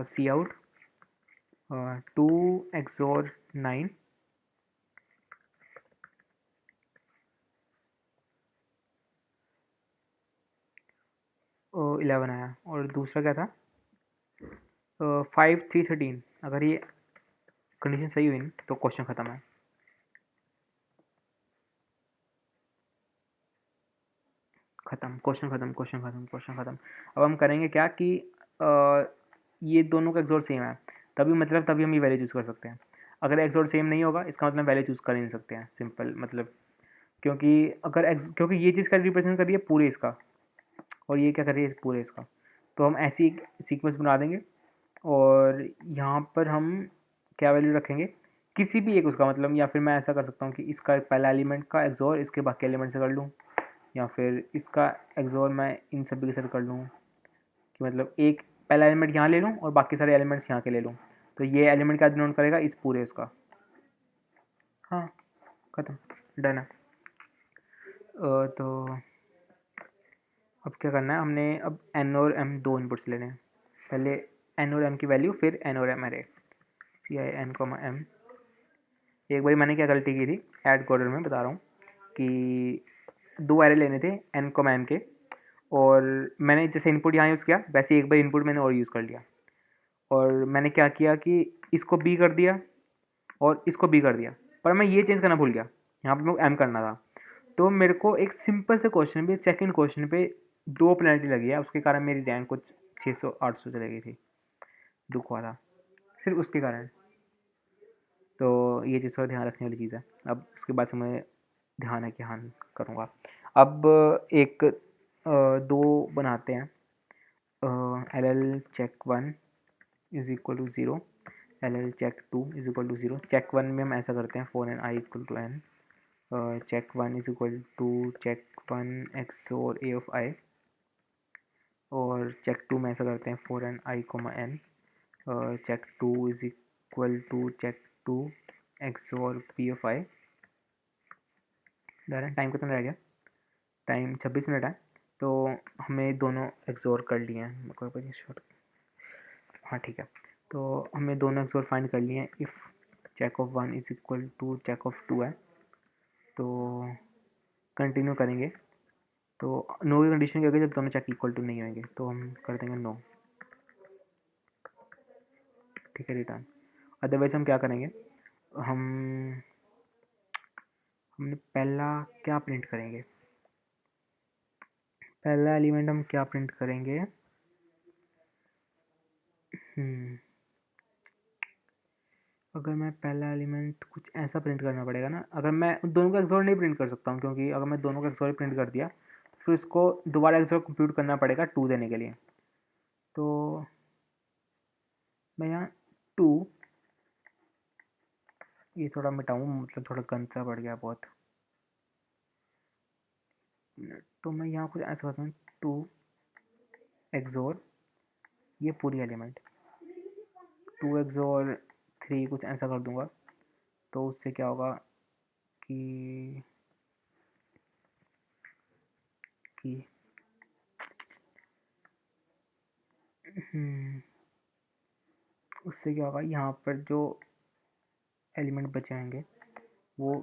सी आउट टू एक्सोर 9, 11 आया। और दूसरा क्या था? 5 3 13। अगर ये कंडीशन सही हुई नहीं तो क्वेश्चन ख़त्म है। ख़त्म, क्वेश्चन ख़त्म, क्वेश्चन ख़त्म, क्वेश्चन ख़त्म। अब हम करेंगे क्या कि ये दोनों का एक्सोर सेम है, तभी हम ये वैल्यू चूज़ कर सकते हैं। अगर एक्सोर सेम नहीं होगा इसका मतलब वैल्यू चूज़ कर ही नहीं सकते हैं, सिंपल मतलब। क्योंकि ये चीज़ का रिप्रेजेंट कर रही है पूरे इसका, और ये क्या कर रही है पूरे इसका। तो हम ऐसी एक सीक्वेंस बना देंगे, और यहाँ पर हम क्या वैल्यू रखेंगे, किसी भी एक उसका मतलब। या फिर मैं ऐसा कर सकता हूँ कि इसका पहला एलिमेंट का एक्सोर इसके बाकी एलिमेंट से कर लूँ, या फिर इसका एक्सोर मैं इन सभी के साथ कर लूँ, कि मतलब एक पहला एलिमेंट यहाँ ले लूँ और बाकी सारे एलिमेंट्स यहाँ के ले लूँ। तो ये एलिमेंट क्या डिनोट करेगा, इस पूरे उसका। हाँ, ख़त्म, डन है। तो अब क्या करना है, हमने अब एन और एम दो इनपुट्स लेने हैं। पहले एन और एम की वैल्यू, फिर एन और m array, C I N comma m. एक बार मैंने क्या गलती की थी ऐड कोडर में, बता रहा हूँ कि दो एरे लेने थे एन कॉमा एम के, और मैंने जैसे इनपुट यहाँ यूज़ किया वैसे एक बार इनपुट मैंने और यूज़ कर लिया। और मैंने क्या किया कि इसको बी कर दिया और इसको बी कर दिया, पर मैं ये चेंज करना भूल गया, यहाँ पर मेरे को एम करना था। तो मेरे को एक सिंपल से क्वेश्चन पे, सेकंड क्वेश्चन पे दो पेनल्टी लगी है, उसके कारण मेरी रैंक कुछ 600 800 चली गई थी, दुख हुआ था सिर्फ उसके कारण। तो ये चीज़ थोड़ा ध्यान रखने वाली चीज़ है। अब उसके बाद से मैं ध्यान है कि हाँ करूँगा। अब एक दो बनाते हैं, l l check 1 is equal to 0, l l check 2 is equal to 0। Check 1 में हम ऐसा करते हैं 4 n i equal to n, check 1 is equal to check 1 XOR a of i, और चेक 2 में ऐसा करते हैं 4 n i comma n, check 2 is equal to check 2 XOR p of i। Time कितना रह गया? टाइम 26 मिनट है। तो हमें दोनों एक्सोर कर लिए हैं, कोई शॉर्ट। हाँ ठीक है। तो हमें दोनों एक्सोर फाइंड कर लिए हैं। If check of 1 is equal to check of 2 है, तो कंटिन्यू करेंगे। तो नो की कंडीशन क्या होगी, जब दोनों चेक इक्वल टू नहीं होंगे तो हम कर देंगे नो, ठीक है, रिटर्न। अदरवाइज हम क्या करेंगे, हम हमने पहला क्या प्रिंट करेंगे, पहला एलिमेंट हम क्या प्रिंट करेंगे, अगर मैं पहला एलिमेंट कुछ ऐसा प्रिंट करना पड़ेगा ना। अगर मैं दोनों का एक्सोर नहीं प्रिंट कर सकता हूँ, क्योंकि अगर मैं दोनों का एक्सोर प्रिंट कर दिया तो फिर उसको दोबारा एक्सोर कंप्यूट करना पड़ेगा 2 देने के लिए। तो मैं यहाँ 2, ये थोड़ा मिटाऊँ, मतलब थोड़ा गंदा पड़ गया बहुत। तो मैं यहाँ कुछ ऐसा करता हूँ 2 एक्सोर ये पूरी एलिमेंट, 2 एक्सोर 3 कुछ ऐसा कर दूंगा। तो उससे क्या होगा कि कि उससे क्या होगा, यहाँ पर जो एलिमेंट बचे होंगे वो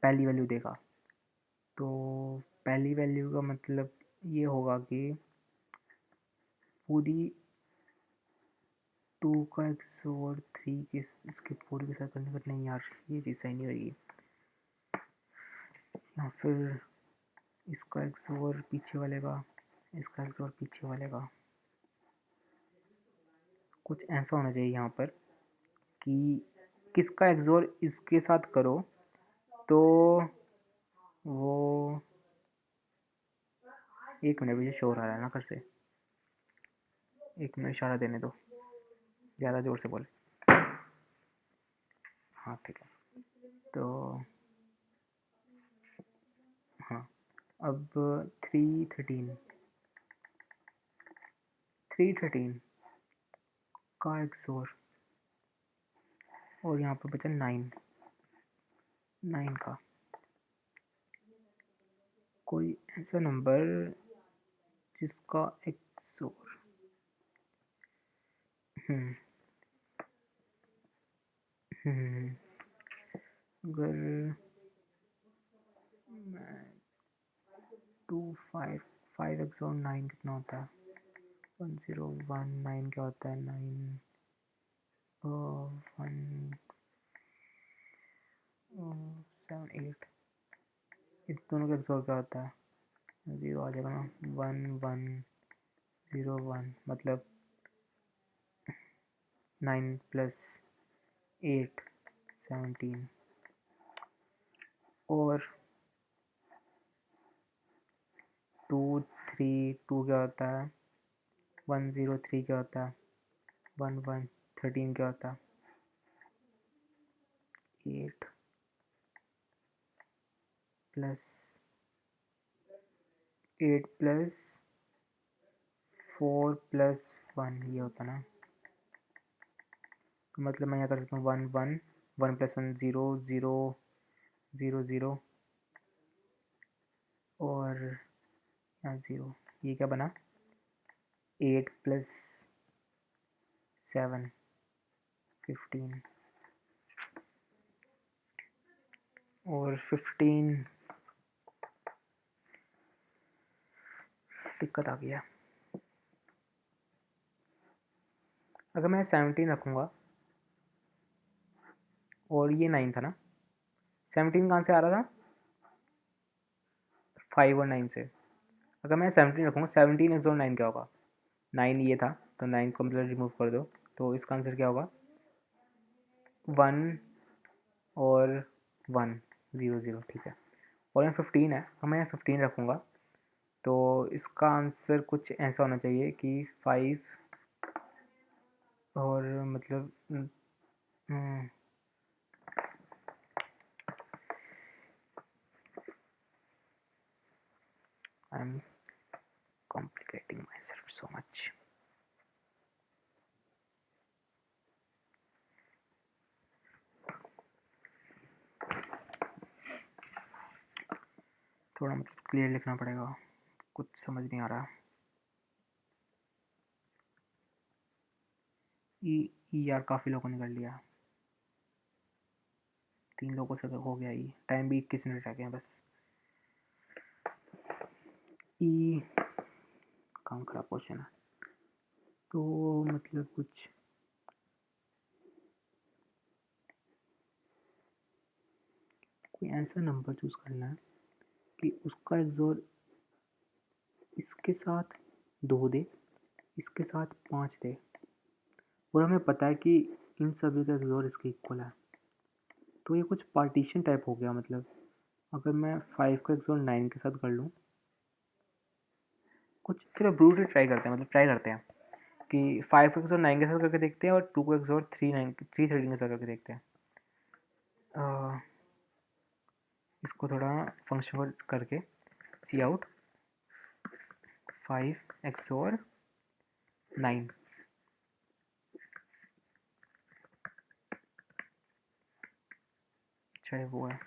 पहली वैल्यू देगा। तो पहली वैल्यू का मतलब ये होगा कि पूरी 2 का एक्सोर 3 के इसके पूरे के साथ करने का, नहीं यार ये चीज़ सही नहीं रहेगी। या फिर इसका एक्सोर पीछे वाले का, इसका एक्सोर पीछे वाले का, कुछ ऐसा होना चाहिए यहाँ पर कि किसका एक्सोर इसके साथ करो तो वो, एक मिनट मुझे शोर आ रहा है ना घर से, एक मिनट इशारा देने दो, ज़्यादा ज़ोर से बोले। हाँ ठीक है। तो हाँ, अब 313 का एक्सोर, और यहाँ पर बचा 9 का, कोई ऐसा नंबर जिसका एक्सोर अगर मैं 5 कितना होता है? 1019 क्या होता है? 9 1 7 8, इस दोनों का XOR क्या होता है? 0 आ जाएगा ना। 1101 मतलब 9 + 8 17, और 232 क्या होता है? 103 क्या होता है? 1113 क्या होता है? 8 + 4 + 1 ये होता है ना। तो मतलब मैं यहाँ कर सकता हूँ 1 1 1 + 1 0 0 0 0 और यहाँ 0। ये क्या बना? 8 + 7 15, और 15 दिक्कत आ गया। अगर मैं 17 रखूँगा और ये 9 था ना, 17 कहाँ से आ रहा था? 5 और 9 से। अगर मैं 17 रखूँगा, 17 XOR 9 क्या होगा? 9 ये था तो 9 को मतलब रिमूव कर दो, तो इसका आंसर क्या होगा? 1 और 1 0 0, ठीक है। और यहाँ 15 है, हम यहाँ 15 रखूँगा तो इसका आंसर कुछ ऐसा होना चाहिए कि 5 और मतलब I am complicating myself so much. थोड़ा मतलब क्लियर लिखना पड़ेगा, कुछ समझ नहीं आ रहा। यार काफ़ी लोगों ने कर लिया, 3 लोगों से हो गया। टाइम भी 21 मिनट रह गए हैं बस। काम खराब क्वेश्चन है, तो मतलब कुछ कोई ऐसा नंबर चूज करना है कि उसका XOR इसके साथ 2 दे, इसके साथ 5 दे, और हमें पता है कि इन सभी का XOR इसके इक्वल है। तो ये कुछ पार्टीशन टाइप हो गया। मतलब अगर मैं 5 का XOR 9 के साथ कर लूँ, कुछ चलो ब्रूटली ट्राई करते हैं, मतलब ट्राई करते हैं कि 5 को XOR 9 के साथ करके देखते हैं और 2 को XOR 3 13 के साथ करके देखते हैं। इसको थोड़ा फंक्शन करके सी आउट 5 XOR 9, चाहे वो है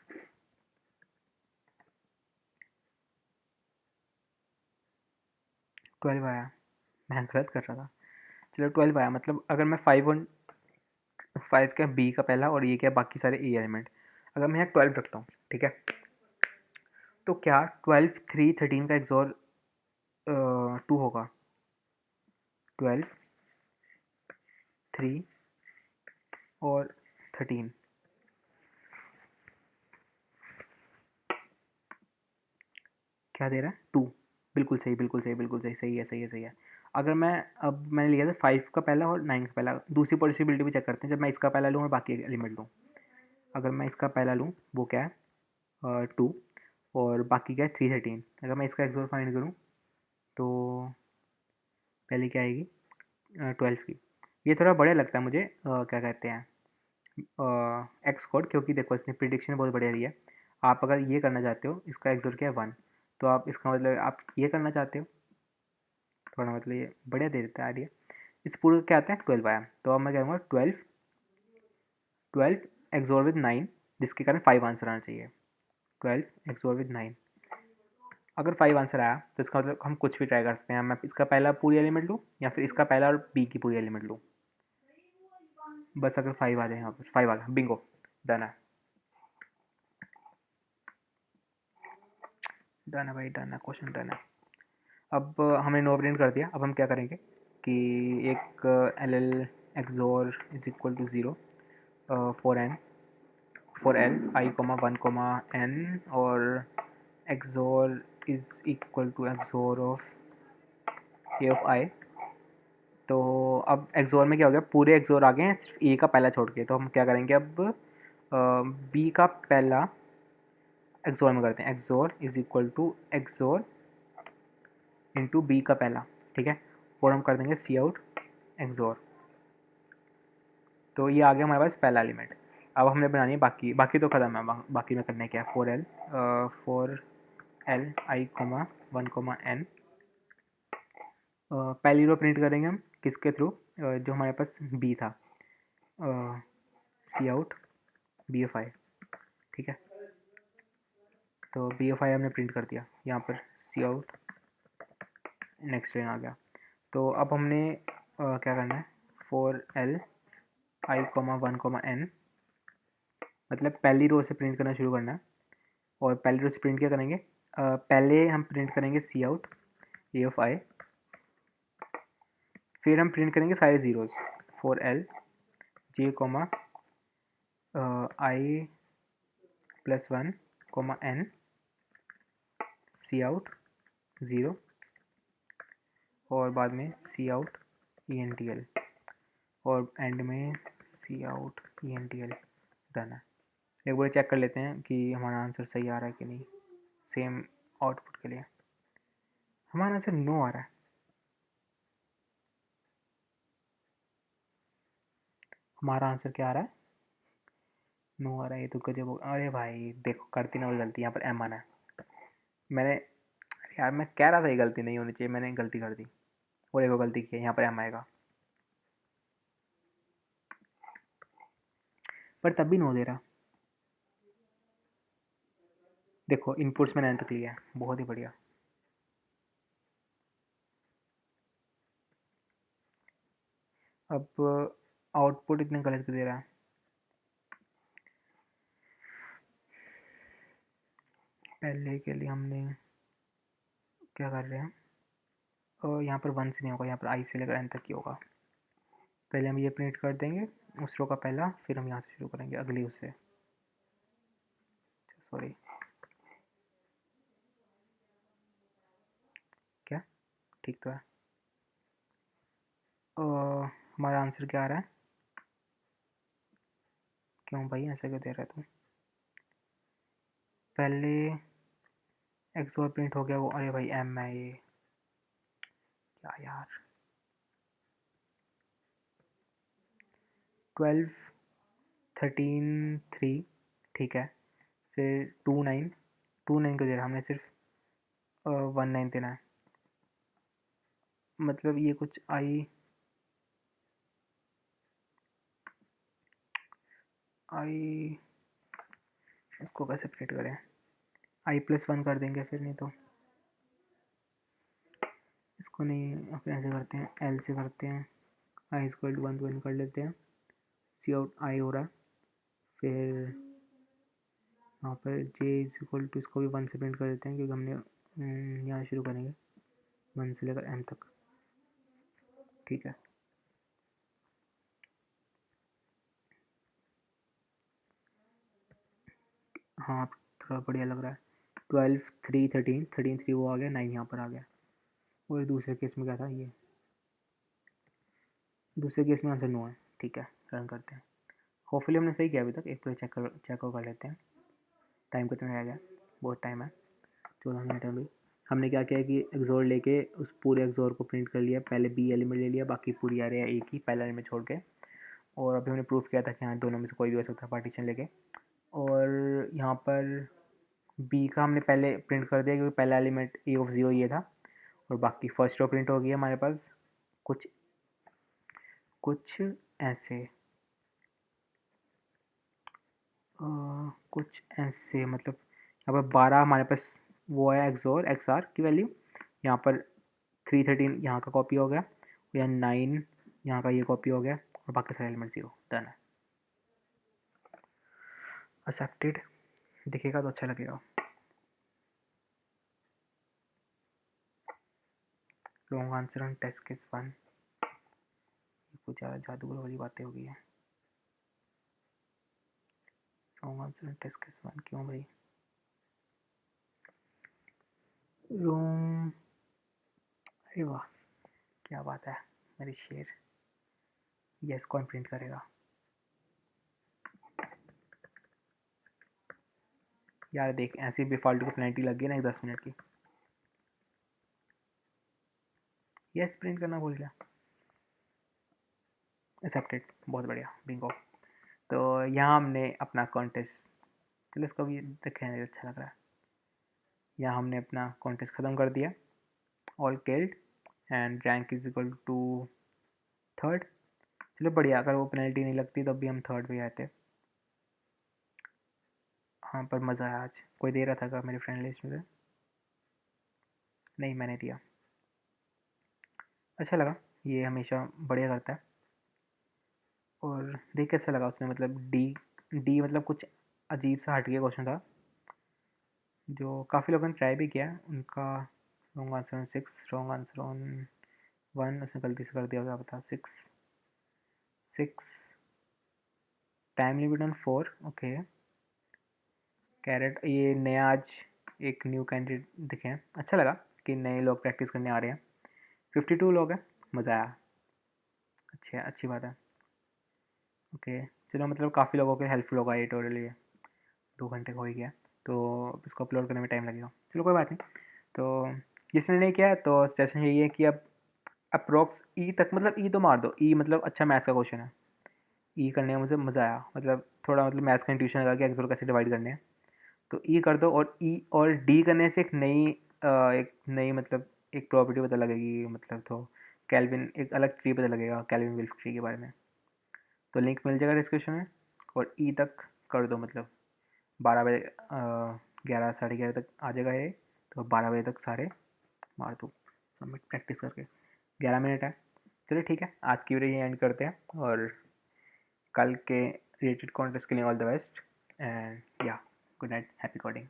12 आया। मैं गलत कर रहा था, चलो 12 आया। मतलब अगर मैं 5 क्या बी का पहला और ये क्या बाकी सारे ए एलिमेंट, अगर मैं यहाँ 12 रखता हूँ, ठीक है, तो क्या 12 3 13 का XOR 2 होगा? 12 3 और 13 क्या दे रहा है? 2। बिल्कुल सही, बिल्कुल सही, बिल्कुल सही, सही है, सही है, सही है। अगर मैं अब मैंने लिया था 5 का पहला और 9 का पहला, दूसरी पॉसिबिलिटी भी चेक करते हैं। जब मैं इसका पहला लूँ और बाकी एलिमेंट लूँ, अगर मैं इसका पहला लूँ वो क्या है? 2, और बाकी क्या है? 3 13। अगर मैं इसका एक्सोर फाइंड करूँ तो पहले क्या आएगी? 12 की। ये थोड़ा बढ़िया लगता है मुझे, क्या कहते हैं, एक्स कोड, क्योंकि देखो इसने प्रिडिक्शन बहुत बढ़िया दी है। आप अगर ये करना चाहते हो, इसका एक्सोर क्या है? 1, तो आप इसका मतलब आप ये करना चाहते हो, थोड़ा मतलब ये बढ़िया दे देता है आइडिया। इस पूरे क्या आता है? 12 आया, तो अब मैं कहूँगा 12 एक्सोर विद 9, जिसके कारण 5 आंसर आना चाहिए। 12 एक्सोर विद 9, अगर 5 आंसर आया तो इसका मतलब हम कुछ भी ट्राई कर सकते हैं। मैं इसका पहला पूरी एलिमेंट लूँ या फिर इसका पहला और बी की पूरी एलिमेंट लूँ। बस अगर 5 आ जाए यहाँ पर, 5 आ गया, बिंगो, डन है, डन है भाई, डन है, क्वेश्चन डन है। अब हमने नो प्रिंट कर दिया। अब हम क्या करेंगे कि एक L L XOR is equal to 0 for L I comma 1 comma n, और XOR is equal to XOR of A of I. तो अब एक्सोर में क्या हो गया, पूरे एक्सोर आ गए हैं सिर्फ ए का पहला छोड़ के। तो हम क्या करेंगे अब, बी का पहला एक्सोर में करते हैं, XOR is equal to XOR into b का पहला, ठीक है। और हम कर देंगे सी आउट एक्सोर। तो ये आ गया हमारे पास पहला एलिमेंट। अब हमने बनानी है बाकी, बाकी तो खत्म है, बाकी में करना है क्या, for l I comma 1 comma एन। पहली रो प्रिंट करेंगे हम किसके थ्रू, जो हमारे पास बी था, सी आउट बी एफ आई, ठीक है। तो बी एफ आई हमने प्रिंट कर दिया यहाँ पर, सी आउट नेक्स्ट लाइन आ गया। तो अब हमने क्या करना है, for l I comma 1 comma एन, मतलब पहली रो से प्रिंट करना शुरू करना है। और पहली रो से प्रिंट क्या करेंगे, पहले हम प्रिंट करेंगे सी आउट ए ऑफ आई, फिर हम प्रिंट करेंगे सारे zeros, for L J comma I plus 1 comma n, cout 0, और बाद में cout E N T L, और एंड में cout E N T L, done है। एक बार चेक कर लेते हैं कि हमारा आंसर सही आ रहा है कि नहीं। सेम आउटपुट के लिए हमारा आंसर नो आ रहा है। हमारा आंसर क्या आ रहा है, नो आ रहा है। ये तो गजब हो, अरे भाई देखो करती ना गलती, यहाँ पर एम आना है। मैंने, यार मैं कह रहा था ये गलती नहीं होनी चाहिए, मैंने गलती कर दी और एक गलती की है, यहाँ पर एम आएगा, पर तब भी नो दे रहा। देखो इनपुट्स मैंने तक लिया है, बहुत ही बढ़िया। अब आउटपुट इतने गलत दे रहा है। पहले के लिए हमने क्या कर रहे हैं, और यहाँ पर 1 से नहीं होगा, यहाँ पर आई से लेकर एन तक ही होगा। पहले हम ये प्रिंट कर देंगे उस रो का पहला, फिर हम यहाँ से शुरू करेंगे अगली उससे, सॉरी क्या, ठीक तो है। हमारा आंसर क्या आ रहा है, क्यों भाई ऐसा क्यों दे रहा है तू, पहले एक्स और प्रिंट हो गया वो, अरे भाई एम है ये, क्या यार, 12 13 3, ठीक है। फिर 2 9, 2 9 को दे रहा हमने सिर्फ 1 9 देना है, मतलब ये कुछ आई आई, इसको कैसे प्रिंट करें, आई प्लस 1 कर देंगे फिर, नहीं तो इसको नहीं, फिर ऐसे करते हैं, एल से करते हैं, आई स्क्वायर टू 1 तो 1 कर लेते हैं, सी आउट आई हो रहा है। फिर यहाँ पर जे इज इक्वल टू, इसको भी 1 से प्रिंट कर देते हैं क्योंकि हमने यहाँ शुरू करेंगे 1 से लेकर एम तक, ठीक है। हाँ थोड़ा बढ़िया लग रहा है। 12 3 13 13 3 वो आ गया, 9 यहाँ पर आ गया। और दूसरे केस में क्या था, ये दूसरे केस में आंसर नो है, ठीक है, रन करते हैं। होपफुली हमने सही किया अभी तक, एक बार चेक कर लेते हैं। टाइम कितना रह गया, बहुत टाइम है, 14 मिनट है अभी। हमने क्या किया कि एक्सोर लेके उस पूरे एक्सोर को प्रिंट कर लिया, पहले बी एलिमेंट ले लिया, बाकी पूरी आ रही है एक ही पहला एलिमेंट छोड़ के। और अभी हमने प्रूफ किया था कि हाँ दोनों में से कोई भी हो सकता है पार्टीशन लेके। और यहाँ पर बी का हमने पहले प्रिंट कर दिया क्योंकि पहला एलिमेंट ए ऑफ 0 ये था, और बाकी फर्स्ट रो प्रिंट हो गई हमारे पास कुछ कुछ ऐसे, कुछ ऐसे, मतलब यहाँ पर 12 हमारे पास वो है एक्सोर एक्स आर की वैल्यू, यहाँ पर 3 13 यहाँ का कॉपी हो गया, या 9 यहाँ का ये कॉपी हो गया, और बाकी सारे एलिमेंट 0। डन है, एक्सेप्टेड। दिखेगा तो अच्छा लगेगा। Wrong answer on test case 1, कुछ ज़्यादा जादूगर वाली बातें हो गई है। Wrong answer on test case 1 क्यों भाई? रॉन्ग, अरे वाह क्या बात है मेरी शेर। यस, कौन प्रिंट करेगा यार? देख ऐसी बेफालतू की पेनल्टी लग गई ना 10 मिनट की। यस, प्रिंट करना भूल गया। एक्सेप्टेड, बहुत बढ़िया, बिंगो। तो यहाँ हमने अपना कॉन्टेस्ट, चलो इसको भी देखें, अच्छा लग रहा है। यहाँ हमने अपना कॉन्टेस्ट ख़त्म कर दिया। All killed and rank is equal to 3rd। चलो बढ़िया, अगर वो पेनल्टी नहीं लगती तब भी हम 3rd पे आए थे। हाँ पर मज़ा आया आज। कोई दे रहा था क्या मेरे फ्रेंड लिस्ट में से? नहीं, मैंने दिया। अच्छा लगा, ये हमेशा बढ़िया करता है। और देख कैसा लगा उसने, मतलब डी डी मतलब कुछ अजीब सा हटके क्वेश्चन था जो काफ़ी लोगों ने ट्राई भी किया। उनका wrong answer on 6, wrong answer on 1 उसने गलती से कर दिया, क्या पता। 6 time limit on 4। Okay, caret, ये नया आज एक न्यू कैंडिडेट दिखे हैं, अच्छा लगा कि नए लोग प्रैक्टिस करने आ रहे हैं। 52 लोग हैं, मज़ा आया। अच्छा, अच्छी बात है। ओके, चलो मतलब काफ़ी लोगों के हेल्पफुल होगा ये ट्यूटोरियल। ये 2 घंटे का हो ही गया, तो इसको अपलोड करने में टाइम लगेगा। चलो कोई बात नहीं। तो जिसने नहीं किया है तो सजेशन यही है कि अब अप्रोक्स ई तक, मतलब ई तो मार दो। ई मतलब अच्छा मैथ्स का क्वेश्चन है। ई करने में मुझे मज़ा आया, मतलब थोड़ा मतलब मैथ्स का इंट्यूशन लगा कि एक्सोर कैसे डिवाइड करने हैं। तो ई कर दो, और ई और डी करने से एक नई मतलब एक प्रॉपर्टी पता लगेगी, मतलब तो कैल्विन, एक अलग ट्री पता लगेगा कैल्विन विल्फ ट्री के बारे में। तो लिंक मिल जाएगा डिस्क्रिप्शन में। और ई तक कर दो, मतलब 12 बजे 11 साढ़े 11 तक आ जाएगा ये। तो 12 बजे तक सारे मार दो सबमिट प्रैक्टिस करके। 11 मिनट है। चलिए ठीक है, आज की वीडियो ये एंड करते हैं, और कल के रिलेटेड कॉन्टेस्ट के लिए ऑल द बेस्ट, एंड या गुड नाइट, हैप्पी कोडिंग।